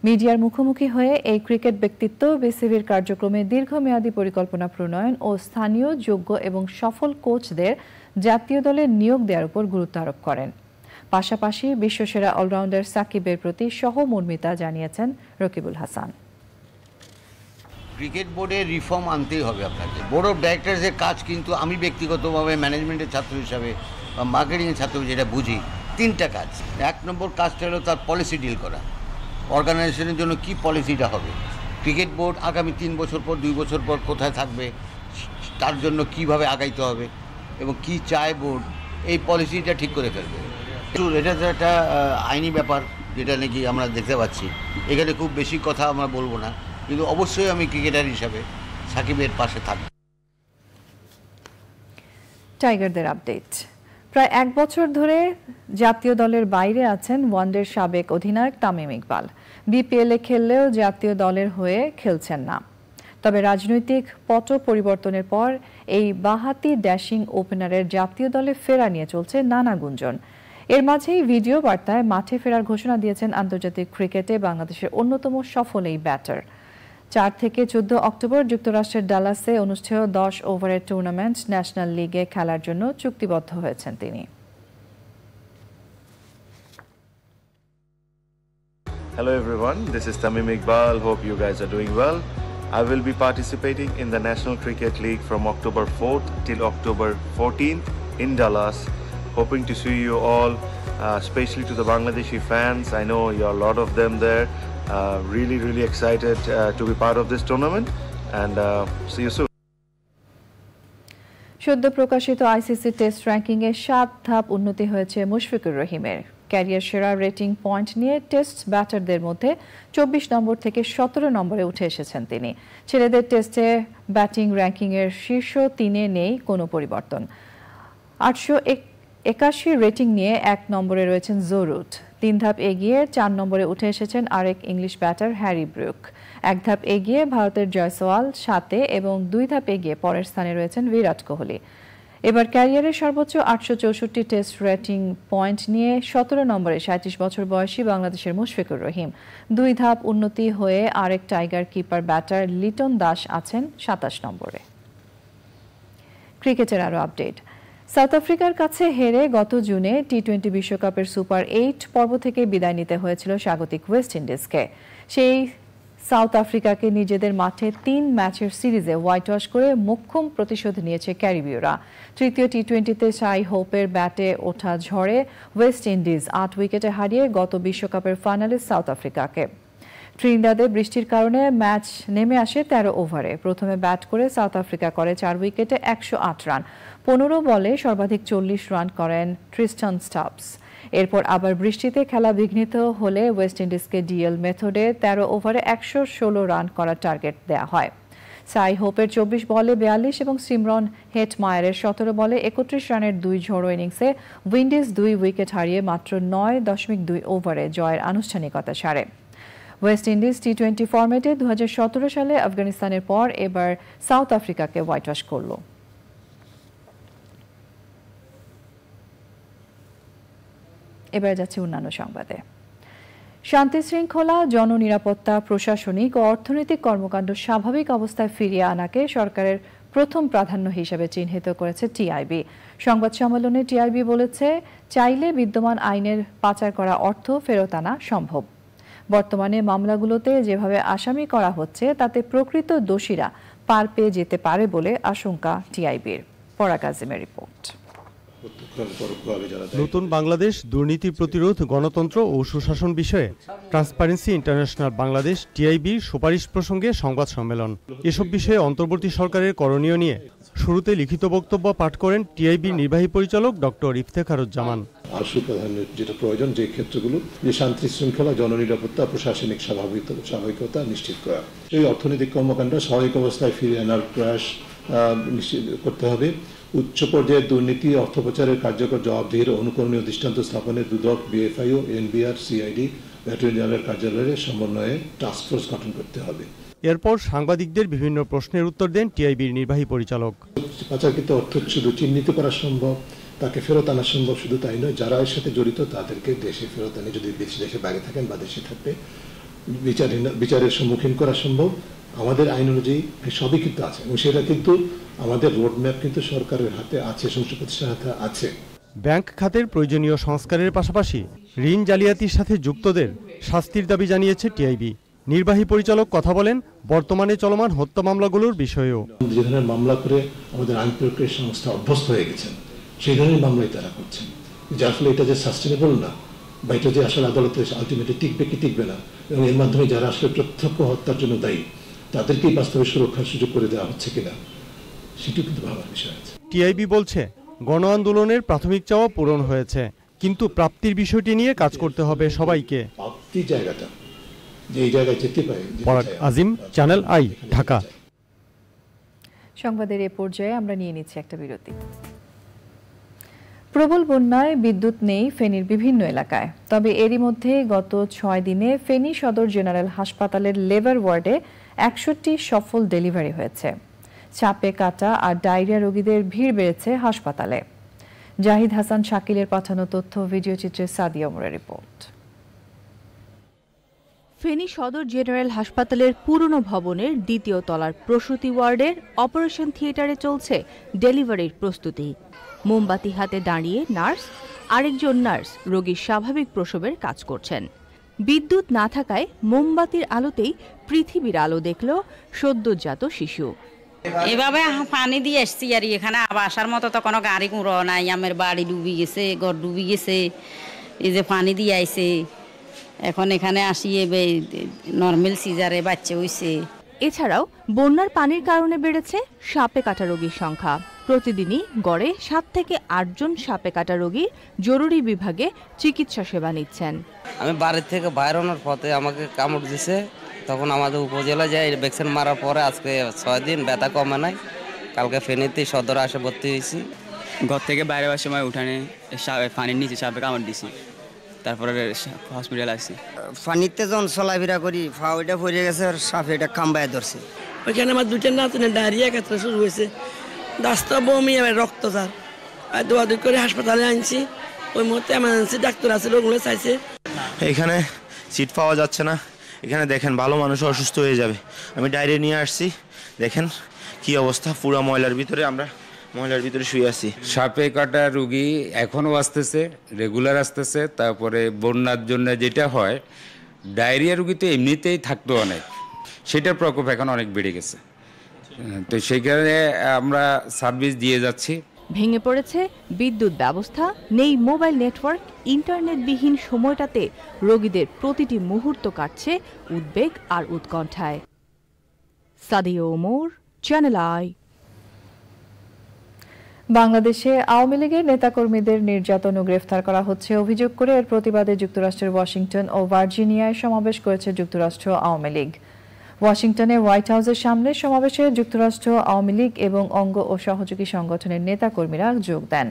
মিডিয়ার মুখোমুখি হয়ে এই ক্রিকেট ব্যক্তিত্ব BCBর কার্যক্রমে দীর্ঘমেয়াদী পরিকল্পনা প্রণয়ন ও স্থানীয় যোগ্য এবং সফল কোচদের জাতীয় দলে নিয়োগ দেওয়ার উপর গুরুত্ব আরোপ করেন। পাশাপাশি বিশ্বসেরা অলরাউন্ডার সাকিবের প্রতি সহমর্মিতা জানিয়েছেন রকিবুল হাসান। ক্রিকেট বোর্ডে রিফর্ম আনতেই হবে আপনাকে। বোর্ড অফ ডাইরেক্টরসের কাজ কিন্তু আমি ব্যক্তিগতভাবে ম্যানেজমেন্টের ছাত্র হিসাবে বা মার্কেটিংয়ের ছাত্র যেটা বুঝি, 3টা কাজ। 1 নম্বর কাজটা হলো তার পলিসি ডিল করা, অর্গানাইজেশনের জন্য কি পলিসিটা হবে, ক্রিকেট বোর্ড আগামী 3 বছর পর 2 বছর পর কোথায় থাকবে, তার জন্য কিভাবে আগাইতে হবে এবং কি চায় বোর্ড, এই পলিসিটা ঠিক করে ফেলবে। এটা তো একটা আইনি ব্যাপার যেটা নাকি আমরা দেখতে পাচ্ছি। এখানে খুব বেশি কথা আমরা বলবো না, কিন্তু অবশ্যই আমি ক্রিকেটার হিসাবে সাকিবের পাশে থাকব। টাইগারদের আপডেট। প্রায় 1 বছর ধরে জাতীয় দলের বাইরে আছেন ওয়ানডের সাবেক অধিনায়ক তামিম ইকবাল। BPL-এ খেললেও জাতীয় দলের হয়ে খেলছেন না। তবে রাজনৈতিক পট পরিবর্তনের পর এই বাঁহাতি ড্যাশিং ওপেনারের জাতীয় দলে ফেরা নিয়ে চলছে নানা গুঞ্জন। এর মাঝেই ভিডিও বার্তায় মাঠে ফেরার ঘোষণা দিয়েছেন আন্তর্জাতিক ক্রিকেটে বাংলাদেশের অন্যতম সফল এই ব্যাটার। 4 থেকে 14 অক্টোবর যুক্তরাষ্ট্রের ডালাসে অনুষ্ঠেয় 10 ওভারের টুর্নামেন্ট ন্যাশনাল লিগে খেলার জন্য চুক্তিবদ্ধ হয়েছেন তিনি। Hello everyone, this is Tamim Iqbal. Hope you guys are doing well. I will be participating in the National Cricket League from October 4th till October 14th in Dallas. Hoping to see you all, especially to the Bangladeshi fans. I know you're a lot of them there. Really excited to be part of this tournament and see you soon. সদ্য প্রকাশিত ICC test র্যাঙ্কিংয়ে 7 ধাপ উন্নতি হয়েছে মুশফিকুর রহিমের। Career সেরা rating point নিয়ে test ব্যাটারদের মধ্যে 24 নম্বর থেকে 17 নম্বরে উঠে এসেছেন তিনি। ছেলেদের টেস্টে ব্যাটিং র্যাঙ্কিংয়ের শীর্ষ 3-এ নেই কোনো পরিবর্তন। 881 রেটিং নিয়ে 1 নম্বরে রয়েছেন জো রুট। 3 ধাপ এগিয়ে 4 নম্বরে উঠে এসেছেন আরেক ইংলিশ ব্যাটার হ্যারি ব্রুক। 1 ধাপ এগিয়ে ভারতের জয়সওয়াল 7-এ এবং 2 ধাপ এগিয়ে পরের স্থানে রয়েছেন বিরাট কোহলি। এবার ক্যারিয়ারের সর্বোচ্চ 864 টেস্ট রেটিং পয়েন্ট নিয়ে 17 নম্বরে 37 বছর বয়সী বাংলাদেশের মুশফিকুর রহিম। 2 ধাপ উন্নতি হয়ে আরেক tiger keeper batter Liton Das আছেন 27 নম্বরে। ক্রিকেটের আরও আপডেট। সাউথ আফ্রিকার কাছে হেরে গত জুনে টি-20 বিশ্বকাপের সুপার 8 পর্ব থেকে বিদায় নিতে হয়েছিল স্বাগতিক ওয়েস্ট ইন্ডিজকে। সেই সাউথ আফ্রিকাকে নিজেদের মাঠে 3 ম্যাচের সিরিজে হোয়াইট ওয়াশ করে মোক্ষম প্রতিশোধ নিয়েছে ক্যারিবীয়রা। তৃতীয় টি-20তে শাই হোপের ব্যাটে ওঠা ঝড়ে ওয়েস্ট ইন্ডিজ 8 উইকেটে হারিয়ে গত বিশ্বকাপের ফাইনালে সাউথ আফ্রিকাকে। ট্রিনিদাদে বৃষ্টির কারণে ম্যাচ নেমে আসে 13 ওভারে। প্রথমে ব্যাট করে সাউথ আফ্রিকা করে 4 উইকেটে 108 রান। 15 বলে সর্বাধিক 40 রান করেন ট্রিস্টান স্টাবস। এরপর আবার বৃষ্টিতে খেলা বিঘ্নিত হলে ওয়েস্ট ইন্ডিজকে ডিএল মেথডে 13 ওভারে 116 রান করার টার্গেট দেয়া হয়। সাই হোপের 24 বলে 42 এবং সিমরন হেটমায়ারের 17 বলে 31 রানের 2 ঝোড়ো ইনিংসে উইন্ডিজ 2 উইকেট হারিয়ে মাত্র 9.2 ওভারে জয়ের আনুষ্ঠানিকতা সারে। ওয়েস্ট ইন্ডিজ টি20 ফরম্যাটে 2017 সালে আফগানিস্তানের পর এবার সাউথ আফ্রিকাকে হোয়াইট ওয়াশ করল। এবার যাচ্ছে অন্যান্য সংবাদে। শান্তি শৃঙ্খলা, জননিরাপত্তা, প্রশাসনিক ও অর্থনৈতিক কর্মকাণ্ড স্বাভাবিক অবস্থায় ফিরিয়ে আনাকে সরকারের প্রথম প্রাধান্য হিসেবে চিহ্নিত করেছে টিআইবি। সংবাদ সম্মেলনে টিআইবি বলেছে, চাইলে বিদ্যমান আইনের পাচার করা অর্থ ফেরত আনা সম্ভব। বর্তমানে মামলাগুলোতে যেভাবে আসামি করা হচ্ছে তাতে প্রকৃত দোষীরা পার পেয়ে যেতে পারে বলে আশঙ্কা টিআইবির। পরাগ আজিমের রিপোর্ট। নতুন বাংলাদেশ দুর্নীতি প্রতিরোধ, গণতন্ত্র ও সুশাসন বিষয়ে ট্রান্সপারেন্সি ইন্টারন্যাশনাল বাংলাদেশ টিআইবির সুপারিশ প্রসঙ্গে সংবাদ সম্মেলন। এসব বিষয়ে অন্তর্বর্তী সরকারের করণীয় নিয়ে শুরুতে লিখিত বক্তব্য পাঠ করেন টিআইবির নির্বাহী পরিচালক ডক্টর ইফতেখারুজ্জামান। আশু প্রাধান্যের যেটা প্রয়োজন, যে ক্ষেত্রগুলো যে শান্তি শৃঙ্খলা, জননিরাপত্তা, প্রশাসনিক স্বাভাবিকতা নিশ্চিত করা, এই অর্থনৈতিক কর্মকাণ্ড স্বাভাবিক অবস্থায় ফিরিয়ে আনার প্রয়াস নিশ্চিত করতে হবে। উচ্চ পর্যায়ের দুর্নীতি, অর্থপাচারের কার্যকর জবাবদিহির অনুকরণীয় দৃষ্টান্ত স্থাপনের দুদক, বিএফআইও, এনবিআর, সিআইডি, অ্যাটর্নি জেনারেলের কার্যালয়ের সমন্বয়ে টাস্কফোর্স গঠন করতে হবে। এরপর সাংবাদিকদের বিভিন্ন প্রশ্নের উত্তর দেন টিআইবির নির্বাহী পরিচালক। পাচারকৃত অর্থ শুধু চিহ্নিত করা সম্ভব, তাকে ফেরত আনা সম্ভব, শুধু তাই নয়, যারা এর সাথে জড়িত তাদেরকে দেশে ফেরত আনে, যদি দেশের বাইরে থাকেন বা দেশে থাকতে বিচারের সম্মুখীন করা সম্ভব। আমাদের আইন অনুযায়ী সবই কিন্তু আছে এবং সেটা কিন্তু আমাদের রোডম্যাপ কিন্তু সরকারের হাতে আছে, সংশ্লিষ্ট প্রতিষ্ঠানের হাতে আছে। ব্যাংক খাতের প্রয়োজনীয় সংস্কারের পাশাপাশি ঋণ জালিয়াতির সাথে যুক্তদের শাস্তির দাবি জানিয়েছে টিআইবি। নির্বাহী পরিচালক কথা বলেন বর্তমানে চলমান হত্যা মামলাগুলোর বিষয়েও। যে ধরনের মামলা করে আমাদের আইন প্রক্রিয়া সংস্থা অভ্যস্ত হয়ে গেছেন, সেই ধরনের মামলাই তারা করছেন, যার ফলে এটা যে সাস্টেনেবল না বা এটা যে আসলে আদালতে আলটিমেটলি টিকবে কি টিকবে না, এবং এর মাধ্যমে যারা আসলে প্রত্যক্ষ হত্যার জন্য দায়ী তাদেরকেই বাস্তবে সুরক্ষার সুযোগ করে দেওয়া হচ্ছে কিনা, সেটিও কিন্তু ভাবার বিষয় আছে। টিআইবি বলছে, গণ আন্দোলনের প্রাথমিক চাওয়া পূরণ হয়েছে, কিন্তু প্রাপ্তির বিষয়টি নিয়ে কাজ করতে হবে সবাইকে। প্রাপ্তি জায়গাটা যে এই জায়গায় যেতে পারে। পরাগ আজিম, চ্যানেল আই, ঢাকা। সংবাদের এ পর্যায়ে আমরা নিয়ে নিচ্ছি একটা বিরতি। প্রবল বন্যায় বিদ্যুৎ নেই ফেনীর বিভিন্ন এলাকায়। তবে এরই মধ্যে গত 6 দিনে ফেনী সদর জেনারেল হাসপাতালের লেবার ওয়ার্ডে 61টি সফল ডেলিভারি হয়েছে। চাপে কাটা আর ডায়রিয়া রোগীদের ভিড় বেড়েছে হাসপাতালে। জাহিদ হাসান শাকিলের পাঠানো তথ্য, ভিডিও চিত্রে সাদিয়া ওমরের রিপোর্ট। ফেনী সদর জেনারেল হাসপাতালের পুরনো ভবনের 2য় তলার প্রসূতি ওয়ার্ডের অপারেশন থিয়েটারে চলছে ডেলিভারির প্রস্তুতি। মোমবাতি হাতে দাঁড়িয়ে নার্স, আরেকজন নার্স রোগীর স্বাভাবিক প্রসবের কাজ করছেন। বিদ্যুৎ না থাকায় মোমবাতির আলোতেই পৃথিবীর আলো দেখল সদ্যজাত শিশু। এভাবে পানি দিয়ে আসছি আর এখানে আসার মতো তো কোনো গাড়ি কুড়ো নাই, আমার বাড়ি ডুবি গেছে, ঘর ডুবি গেছে, এই যে পানি দিয়ে আইছে। এখন এখানে আসি নর্মাল সিজারে বাচ্চা হইছে। এছাড়াও বন্যার পানির কারণে বেড়েছে সাপে কাটা রোগীর সংখ্যা। প্রতিদিনই গড়ে 7 থেকে 8 জন সাপে কাটা রোগী জরুরি বিভাগে চিকিৎসা সেবা নিচ্ছেন। আমি বাড়ির থেকে বাইরে আনার পথে আমাকে কামড় দিছে, তখন আমাদের উপজেলা যায় ভ্যাকসিন মারার পরে আজকে 6 দিন ব্যথা কমে নাই। কালকে ফেনীতে সদরে আসে ভর্তি হয়েছি। ঘর থেকে বাইরে আসার সময় উঠানে পানির নিচে সাপে কামড় দিছি, তারপরে হসপিটাল আসছি। পানিতে যখন চলাফেরা করি ফাউটা পড়ে গেছে আর সাপে এটা কামবায় ধরছে। ওইখানে আমার 2টা নাতনের ডায়রিয়া ক্ষেত্রে শুরু হয়েছে, রাস্তা বমি আর রক্ত স্যার, আর দৌড়াদৌড়ি করে হাসপাতালে আনছি। ওই মুহূর্তে এমার্জেন্সি ডাক্তার আছে, ওগুলো চাইছে। এখানে সিট পাওয়া যাচ্ছে না, এখানে দেখেন ভালো মানুষ অসুস্থ হয়ে যাবে। আমি ডায়রিয়া নিয়ে আসছি, দেখেন কি অবস্থা, পুরো ময়লার ভিতরে আমরা ময়লার ভিতরে শুয়ে আছি। সাপে কাটা রুগী এখনও আসতেছে, রেগুলার আসতেছে। তারপরে বন্যার জন্য যেটা হয়, ডায়রিয়া রুগী তো এমনিতেই থাকতো অনেক, সেটার প্রকোপ এখন অনেক বেড়ে গেছে। তো সেই কারণে আমরা সার্ভিস দিয়ে যাচ্ছি। ভেঙে পড়েছে বিদ্যুৎ ব্যবস্থা, নেই মোবাইল নেটওয়ার্ক। ইন্টারনেটবিহীন সময়টাতে রোগীদের প্রতিটি মুহূর্ত কাটছে উদ্বেগ আর উৎকণ্ঠায়। Sadia Omar, Channel I. বাংলাদেশে আওয়ামী লীগের নেতাকর্মীদের নির্যাতন ও গ্রেফতার করা হচ্ছে অভিযোগ করে এর প্রতিবাদে যুক্তরাষ্ট্রের ওয়াশিংটন ও ভার্জিনিয়ায় সমাবেশ করেছে যুক্তরাষ্ট্র আওয়ামী লীগ। ওয়াশিংটনে হোয়াইট হাউসের সামনে সমাবেশে যুক্তরাষ্ট্র আওয়ামী লীগ এবং অঙ্গ ও সহযোগী সংগঠনের নেতাকর্মীরা যোগ দেন।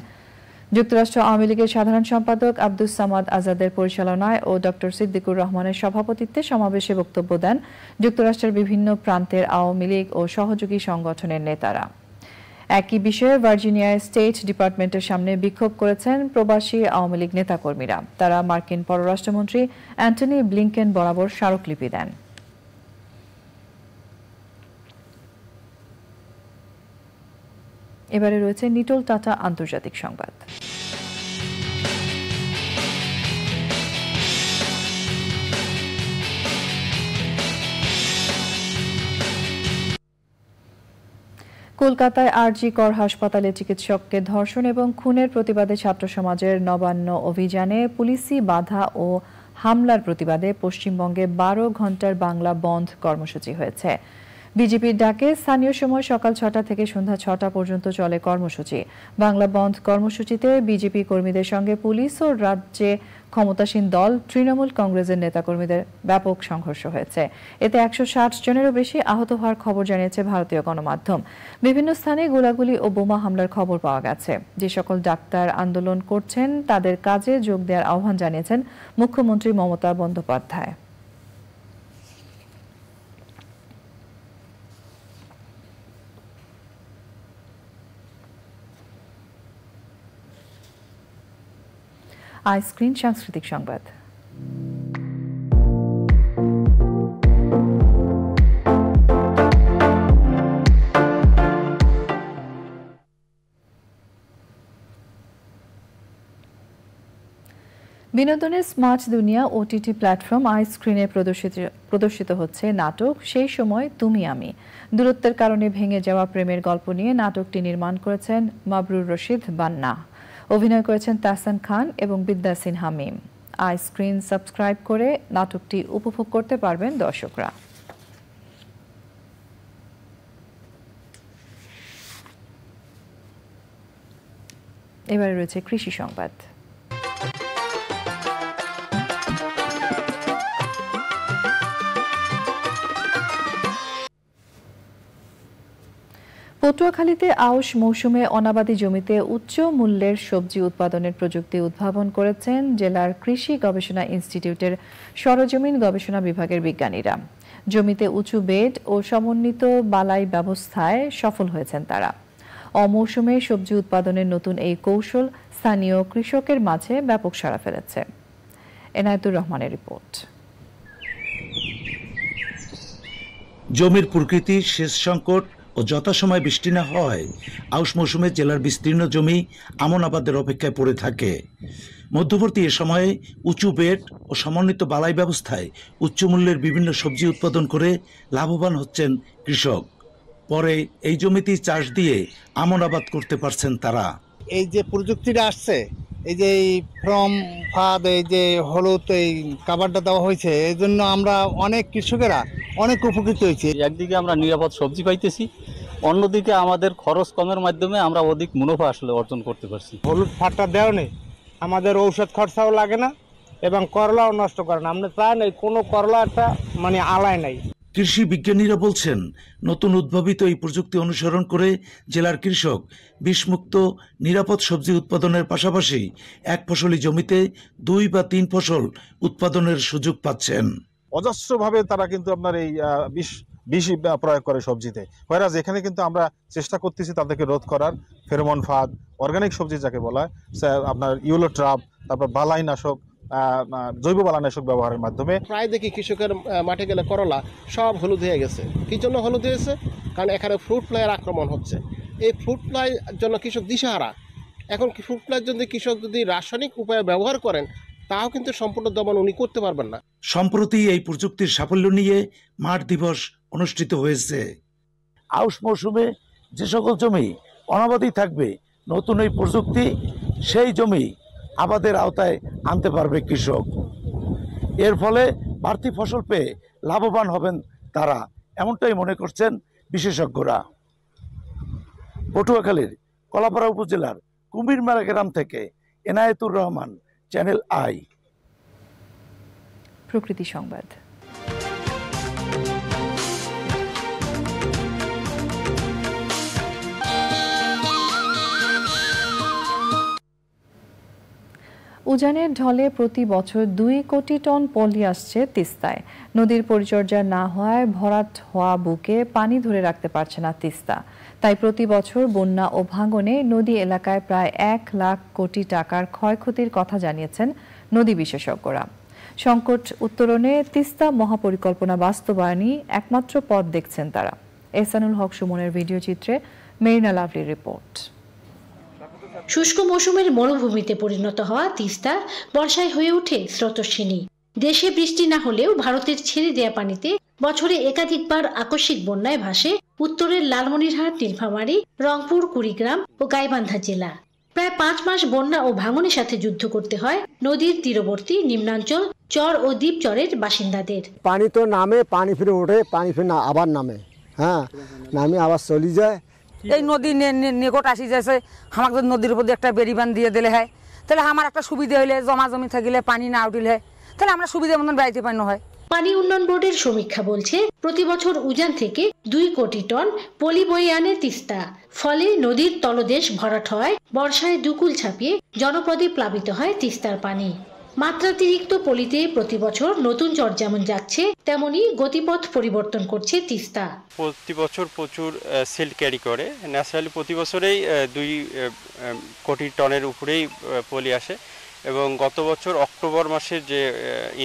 যুক্তরাষ্ট্র আওয়ামী লীগের সাধারণ সম্পাদক আব্দুস সামাদ আজাদের পরিচালনায় ও ডক্টর সিদ্দিকুর রহমানের সভাপতিত্বে সমাবেশে বক্তব্য দেন যুক্তরাষ্ট্রের বিভিন্ন প্রান্তের আওয়ামী লীগ ও সহযোগী সংগঠনের নেতারা। একই বিষয়ে ভার্জিনিয়ায় স্টেট ডিপার্টমেন্টের সামনে বিক্ষোভ করেছেন প্রবাসী আওয়ামী লীগ নেতাকর্মীরা। তারা মার্কিন পররাষ্ট্রমন্ত্রী অ্যান্টনি ব্লিংকেন বরাবর স্মারকলিপি দেন। এবারে রয়েছে নিটোল টাটা আন্তর্জাতিক সংবাদ। কলকাতায় আরজি কর হাসপাতালে চিকিৎসককে ধর্ষণ এবং খুনের প্রতিবাদে ছাত্র সমাজের নবান্ন অভিযানে পুলিশি বাধা ও হামলার প্রতিবাদে পশ্চিমবঙ্গে 12 ঘন্টার বাংলা বন্ধ কর্মসূচি হয়েছে। বিজেপির ডাকে স্থানীয় সময় সকাল 6টা থেকে সন্ধ্যা 6টা পর্যন্ত চলে কর্মসূচি। বাংলা বন্ধ কর্মসূচিতে বিজেপি কর্মীদের সঙ্গে পুলিশ ও রাজ্যে ক্ষমতাসীন দল তৃণমূল কংগ্রেসের নেতাকর্মীদের ব্যাপক সংঘর্ষ হয়েছে। এতে 160 জনেরও বেশি আহত হওয়ার খবর জানিয়েছে ভারতীয় গণমাধ্যম। বিভিন্ন স্থানে গোলাগুলি ও বোমা হামলার খবর পাওয়া গেছে। যে সকল ডাক্তার আন্দোলন করছেন তাদের কাজে যোগ দেওয়ার আহ্বান জানিয়েছেন মুখ্যমন্ত্রী মমতা বন্দ্যোপাধ্যায়। আইস্ক্রিন সাংস্কৃতিক সংবাদ। বিনোদনের স্মার্ট দুনিয়া ওটিটি প্ল্যাটফর্ম আইস্ক্রিনে প্রদর্শিত হচ্ছে নাটক সেই সময় তুমি আমি। দূরত্বের কারণে ভেঙে যাওয়া প্রেমের গল্প নিয়ে নাটকটি নির্মাণ করেছেন মাবরুর রশিদ বান্না। অভিনয় করেছেন তাহসান খান এবং বিদ্যা সিনহা মিম। আইস্ক্রিন সাবস্ক্রাইব করে নাটকটি উপভোগ করতে পারবেন দর্শকরা। এবারে রয়েছে কৃষি সংবাদ। পটুয়াখালীতে আউশ মৌসুমে অনাবাদি জমিতে উচ্চ মূল্যের সবজি উৎপাদনের প্রযুক্তি উদ্ভাবন করেছেন জেলার কৃষি গবেষণা ইনস্টিটিউটের সরজমিন গবেষণা বিভাগের বিজ্ঞানীরা। জমিতে উঁচু বেড ও সমন্বিত বালাই ব্যবস্থায় সফল হয়েছেন তারা। অমৌসুমে সবজি উৎপাদনের নতুন এই কৌশল স্থানীয় কৃষকের মাঝে ব্যাপক সাড়া ফেলেছে। এনায়েতুর রহমানের রিপোর্ট। জমির প্রকৃতি, সেচ সংকট ও যথাসময় বৃষ্টি না হওয়ায় আউশ মৌসুমে জেলার বিস্তীর্ণ জমি আমন আবাদের অপেক্ষায় পড়ে থাকে। মধ্যবর্তী এ সময়ে উঁচু বেড ও সমন্বিত বালাই ব্যবস্থায় উচ্চ মূল্যের বিভিন্ন সবজি উৎপাদন করে লাভবান হচ্ছেন কৃষক। পরে এই জমিতেই চাষ দিয়ে আমন আবাদ করতে পারছেন তারা। এই যে প্রযুক্তিটা আসছে, এই যে ফ্রম ফাদ, এই যে হলুদ এই কাভারটা দেওয়া হয়েছে, এই জন্য আমরা অনেক কৃষকেরা অনেক উপকৃত হয়েছে। একদিকে আমরা নিরাপদ সবজি পাইতেছি, অন্যদিকে আমাদের খরচ কমের মাধ্যমে আমরা অধিক মুনাফা আসলে অর্জন করতে পারছি। হলুদ ফাটটা দেওয়া নেই, আমাদের ঔষধ খরচাও লাগে না এবং করলাও নষ্ট করে না। আমরা চাই না কোনো করলা একটা মানে আলায় নাই। কৃষি বিজ্ঞানীরা বলছেন, নতুন উদ্ভাবিত এই প্রযুক্তি অনুসরণ করে জেলার কৃষক বিষমুক্ত নিরাপদ সবজি উৎপাদনের পাশাপাশি এক ফসলি জমিতে 2 বা 3 ফসল উৎপাদনের সুযোগ পাচ্ছেন। অজস্রভাবে তারা কিন্তু আপনার এই বিষ প্রয়োগ করে সবজিতে, হোয়ারাজ এখানে কিন্তু আমরা চেষ্টা করতেছি তাদেরকে রোধ করার। ফেরোমন ফাঁদ, অর্গানিক সবজি যাকে বলা হয়, আপনার ইউলো ট্রাপ, তারপর বালাইনাশক, জৈব বালাইনাশক ব্যবহারের মাধ্যমে। প্রায় দেখি কৃষকের মাঠে গেলে করলা সব হলুদ হয়ে গেছে। কি জন্য হলুদ হয়েছে? কারণ এখানে ফ্রুট ফ্লাইয়ের আক্রমণ হচ্ছে। এই ফ্রুট ফ্লাই জন্য কৃষক দিশাহারা। এখন ফ্রুট ফ্লাইয়ের জন্য কৃষক যদি রাসায়নিক উপায়ে ব্যবহার করেন, তাও কিন্তু সম্পূর্ণ দমন উনি করতে পারবেন না। সম্প্রতি এই প্রযুক্তির সাফল্য নিয়ে মাঠ দিবস অনুষ্ঠিত হয়েছে। আউশ মৌসুমে যে সকল জমি অনাবাদি থাকবে নতুন এই প্রযুক্তি সেই জমি আবাদের আওতায় আনতে পারবে কৃষক। এর ফলে বাড়তি ফসল পেয়ে লাভবান হবেন তারা, এমনটাই মনে করছেন বিশেষজ্ঞরা। পটুয়াখালীর কলাপাড়া উপজেলার কুমিরমারা গ্রাম থেকে এনায়েতুর রহমান, চ্যানেল আই। প্রকৃতি সংবাদ। উজানের ঢলে প্রতি বছর 2 কোটি টন পলি আসছে তিস্তায়। নদীর পরিচর্যা না হওয়ায় ভরাট হওয়া বুকে পানি ধরে রাখতে পারছে না তিস্তা। তাই প্রতি বছর বন্যা ও ভাঙনে নদী এলাকায় প্রায় 1 লাখ কোটি টাকার ক্ষয়ক্ষতির কথা জানিয়েছেন নদী বিশেষজ্ঞরা। সংকট উত্তরণে তিস্তা মহাপরিকল্পনা বাস্তবায়নই একমাত্র পথ দেখছেন তারা। এহসানুল হক সুমনের ভিডিও চিত্রে মেরিনা লাভলির রিপোর্ট। শুষ্ক মৌসুমের মরুভূমিতে পরিণত হওয়া তিস্তা বর্ষায় হয়ে ওঠে স্রোতস্বিনী। দেশে বৃষ্টি না হলেও ভারতের ছেড়ে দেয়া পানিতে বছরে একাধিকবার আকস্মিক বন্যায় ভাসে উত্তরের লালমনিরহাট, নীলফামারী, রংপুর, কুড়িগ্রাম ও গাইবান্ধা জেলা। প্রায় 5 মাস বন্যা ও ভাঙনের সাথে যুদ্ধ করতে হয় নদীর তীরবর্তী নিম্নাঞ্চল, চর ও দ্বীপ চরের বাসিন্দাদের। পানি তো নামে, পানি ফিরে ওঠে, পানি ফিরে না আবার নামে, নামে আবার চলে যায়। এই নদী নিকট আসি যাচ্ছে, আমাকে নদীর উপর একটা বেরিবান দিয়ে দিলে হয়, তাহলে আমার একটা সুবিধা হইলে, জমা জমি থাকিলে পানি না উঠিলে তাহলে আমরা সুবিধা মতন বাড়িতে পাই হয়। পানি উন্নয়ন বোর্ডের সমীক্ষা বলছে প্রতি বছর উজান থেকে 2 কোটি টন পলি বয়ে আনে তিস্তা। ফলে নদীর তলদেশ ভরাট হয়, বর্ষায় দুকুল ছাপিয়ে জনপদে প্লাবিত হয় তিস্তার পানি। মাত্রাতিরিক্ত পলিতে প্রতি বছর নতুন চর যেমন যাচ্ছে, তেমনি গতিপথ পরিবর্তন করছে তিস্তা। প্রতি বছর প্রচুর সিল্ট ক্যারি করে, ন্যাচারালি প্রতি বছরেই 2 কোটি টনের উপরেই পলি আসে। এবং গত বছর অক্টোবর মাসের যে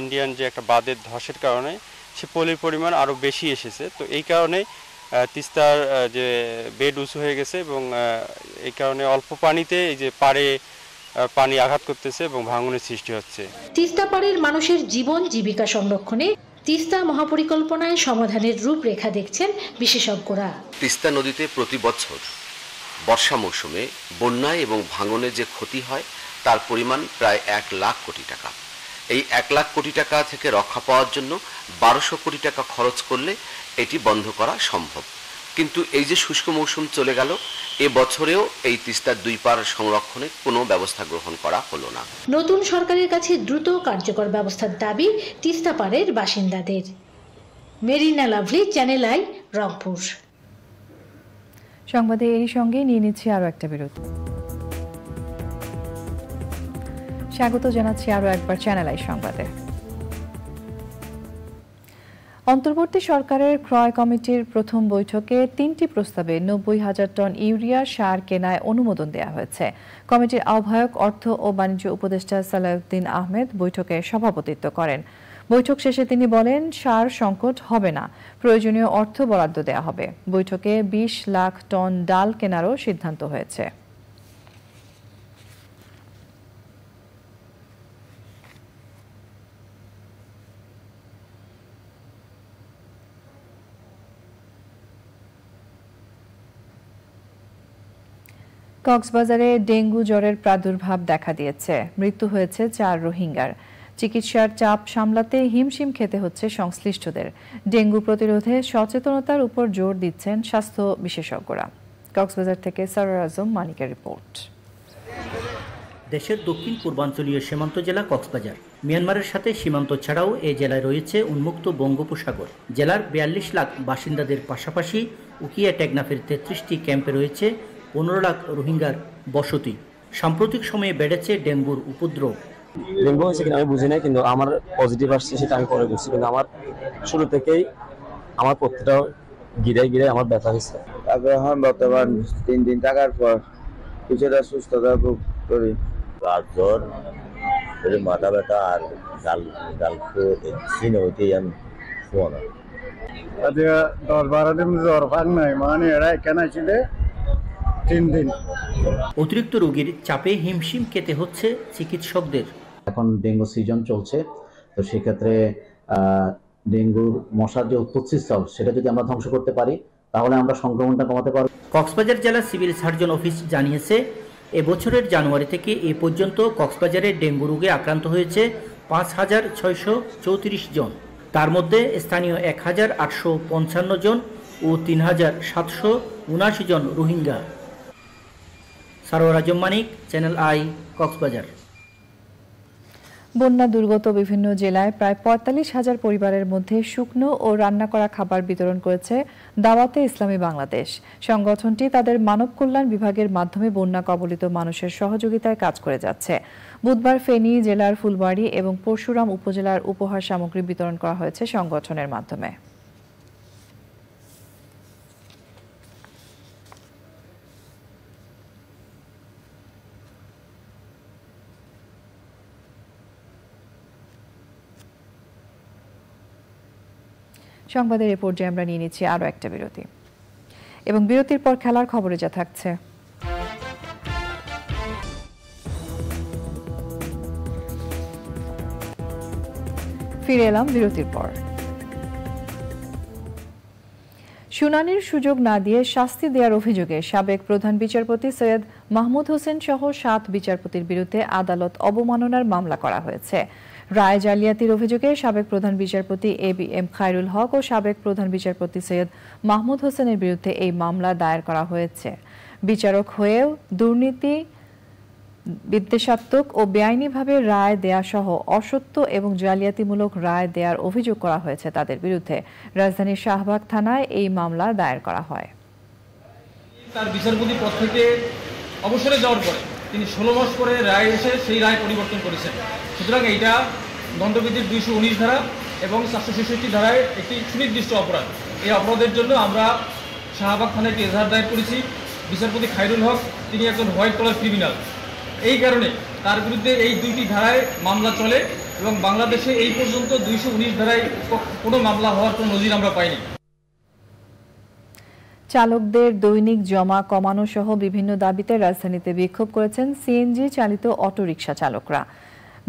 ইন্ডিয়ান যে একটা বাঁধের ধসের কারণে সে পলির পরিমাণ আরও বেশি এসেছে। তো এই কারণে তিস্তার যে বেড উঁচু হয়ে গেছে এবং এই কারণে অল্প পানিতে এই যে পাড়ে পানি আঘাত করতেছে এবং ভাঙনের সৃষ্টি হচ্ছে। তিস্তা পাড়ের মানুষের জীবন জীবিকা সংরক্ষণে তিস্তা মহাপরিকল্পনায় সমাধানের রূপরেখা দেখছেন বিশেষজ্ঞরা। তিস্তা নদীতে প্রতি বছর বর্ষা মৌসুমে বন্যায় এবং ভাঙনে যে ক্ষতি হয় তার পরিমাণ প্রায় 1 লাখ কোটি টাকা। এই 1 লাখ কোটি টাকা থেকে রক্ষা পাওয়ার জন্য 1200 কোটি টাকা খরচ করলে এটি বন্ধ করা সম্ভব। কিন্তু এই যে শুষ্ক মৌসুম চলে গেল, এ বছরেও এই তিস্তার 2 পাড় সংরক্ষণে কোনো ব্যবস্থা গ্রহণ করা হলো না। নতুন সরকারের কাছে দ্রুত কার্যকর ব্যবস্থার দাবি তিস্তা পাড়ের বাসিন্দাদের। Marina lovely, channel I, Rangpur. সংবাদে এরই সঙ্গে নিয়ে নিচ্ছি আরও একটা বিরতি। স্বাগত জানাচ্ছি আরও একবার চ্যানেল আই সংবাদে। অন্তর্বর্তী সরকারের ক্রয় কমিটির প্রথম বৈঠকে 3টি প্রস্তাবে 90,000 টন ইউরিয়া সার কেনায় অনুমোদন দেওয়া হয়েছে। কমিটির আহ্বায়ক অর্থ ও বাণিজ্য উপদেষ্টা সালাউদ্দিন আহমেদ বৈঠকে সভাপতিত্ব করেন। বৈঠক শেষে তিনি বলেন, সার সংকট হবে না, প্রয়োজনীয় অর্থ বরাদ্দ দেওয়া হবে। বৈঠকে 20 লাখ টন ডাল কেনারও সিদ্ধান্ত হয়েছে। কক্সবাজারে ডেঙ্গু জ্বরের প্রাদুর্ভাব দেখা দিয়েছে। মৃত্যু হয়েছে 4 রোহিঙ্গার। চিকিৎসার চাপ সামলাতে হিমশিম খেতে হচ্ছে সংশ্লিষ্টদের। ডেঙ্গু প্রতিরোধে সচেতনতার উপর জোর দিচ্ছেন স্বাস্থ্য বিশেষজ্ঞরা। কক্সবাজার থেকে সরোয়ার আজম মানিকের রিপোর্ট। দেশের দক্ষিণ পূর্বাঞ্চলীয় সীমান্ত জেলা কক্সবাজার। মিয়ানমারের সাথে সীমান্ত ছাড়াও এই জেলায় রয়েছে উন্মুক্ত বঙ্গোপসাগর। জেলার 42 লাখ বাসিন্দাদের পাশাপাশি উকিয়া টেকনাফের 33টি ক্যাম্পে রয়েছে 15 লাখ রোহিঙ্গার বসতি। সাম্প্রতিক সময়ে বেড়েছে ডেঙ্গুর উপদ্রব। ডেঙ্গু হয়েছে কিনা আমি বুঝি না, কিন্তু আমার পজিটিভ আসছে সেটা আমি পরে বুঝছি। কিন্তু আমার শুরু থেকেই আমার প্রত্যেকটা গিরে আমার ব্যথা হয়েছে। তারপরে এখন বর্তমান 3 দিন থাকার পর কিছুটা সুস্থতা ভোগ করি। জ্বর, মাথা ব্যথা আর ডাল চিনে হইতেই আমি শোয়া না। 10-12 দিন জ্বর ভাগ নাই, মানে এরা এখানে ছিল 3 দিন। অতিরিক্ত রোগীর চাপে হিমশিম খেতে হচ্ছে চিকিৎসকদের। এখন ডেঙ্গু সিজন চলছে, তো সেক্ষেত্রে ডেঙ্গুর মশার যে উৎপত্তিস্থল সেটা যদি আমরা ধ্বংস করতে পারি তাহলে আমরা সংক্রমণটা কমাতে পারব। কক্সবাজার জেলা সিভিল সার্জন অফিস জানিয়েছে, এবছরের জানুয়ারি থেকে এ পর্যন্ত কক্সবাজারে ডেঙ্গু রোগে আক্রান্ত হয়েছে ৫,৬৩৪ জন। তার মধ্যে স্থানীয় ১,৮৫৫ জন ও ৩,৭৭৯ জন রোহিঙ্গা। সারোয়ার আজম মানিক, চ্যানেল আই, কক্সবাজার। বন্যা দুর্গত বিভিন্ন জেলায় প্রায় ৪৫,০০০ পরিবারের মধ্যে শুকনো ও রান্না করা খাবার বিতরণ করেছে দাওয়াতে ইসলামী বাংলাদেশ। সংগঠনটি তাদের মানব কল্যাণ বিভাগের মাধ্যমে বন্যা কবলিত মানুষের সহযোগিতায় কাজ করে যাচ্ছে। বুধবার ফেনী জেলার ফুলবাড়ী এবং পরশুরাম উপজেলার উপহার সামগ্রী বিতরণ করা হয়েছে সংগঠনের মাধ্যমে। সংবাদের এ পর্যায়ে আমরা নিয়ে নিচ্ছি আরও একটা বিরতি এবং বিরতির পর খেলার খবরে যা থাকছে। ফিরে এলাম বিরতির পর। শুনানির সুযোগ না দিয়ে শাস্তি দেওয়ার অভিযোগে সাবেক প্রধান বিচারপতি সৈয়দ মাহমুদ হোসেন সহ ৭ বিচারপতির বিরুদ্ধে আদালত অবমাননার মামলা করা হয়েছে। রায় জালিয়াতির অভিযোগে সাবেক প্রধান বিচারপতি ABM খায়রুল হক ও সাবেক প্রধান বিচারপতি সৈয়দ মাহমুদ হোসেনের বিরুদ্ধে এই মামলা দায়ের করা হয়েছে। বিচারক হয়েও দুর্নীতি, বিদ্বেষাত্মক ও বেআইনিভাবে রায় দেয়া সহ অসত্য এবং জালিয়াতিমূলক রায় দেওয়ার অভিযোগ করা হয়েছে তাদের বিরুদ্ধে। রাজধানীর শাহবাগ থানায় এই মামলা দায়ের করা হয়। তার বিচারপতি পদ থেকে অবসরে যাওয়ার পরে তিনি 16 মাস পরে রায় এসে সেই রায় পরিবর্তন করেছেন। সুতরাং এইটা দণ্ডবিধির 219 ধারা এবং 466 ধারায় একটি সুনির্দিষ্ট অপরাধ। এই অপরাধের জন্য আমরা শাহবাগ থানায় একটি এজাহার দায়ের করেছি। বিচারপতি খায়রুল হক তিনি একজন হোয়াইট কলার ক্রিমিনাল, এই কারণে তার বিরুদ্ধে এই 2টি ধারায় মামলা চলে এবং বাংলাদেশে এই পর্যন্ত 219 ধারায় কোনো মামলা হওয়ার কোনো নজির আমরা পাইনি। চালকদের দৈনিক জমা কমানো সহ বিভিন্ন দাবিতে রাজধানীতে বিক্ষোভ করেছেন সিএনজি চালিত অটোরিকশা চালকরা।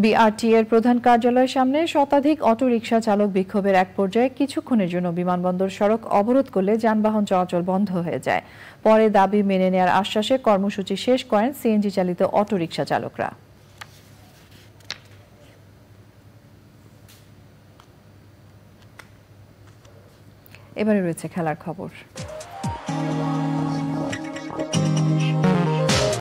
বিআরটি এর প্রধান কার্যালয়ের সামনে শতাধিক অটোরিকশা চালক বিক্ষোভের এক পর্যায়ে কিছুক্ষণের জন্য বিমানবন্দর সড়ক অবরোধ করলে যানবাহন চলাচল বন্ধ হয়ে যায়। পরে দাবি মেনে নেওয়ার আশ্বাসে কর্মসূচি শেষ করেন সিএনজি চালিত অটোরিকশা চালকরা। এবারে রয়েছে খেলার খবর।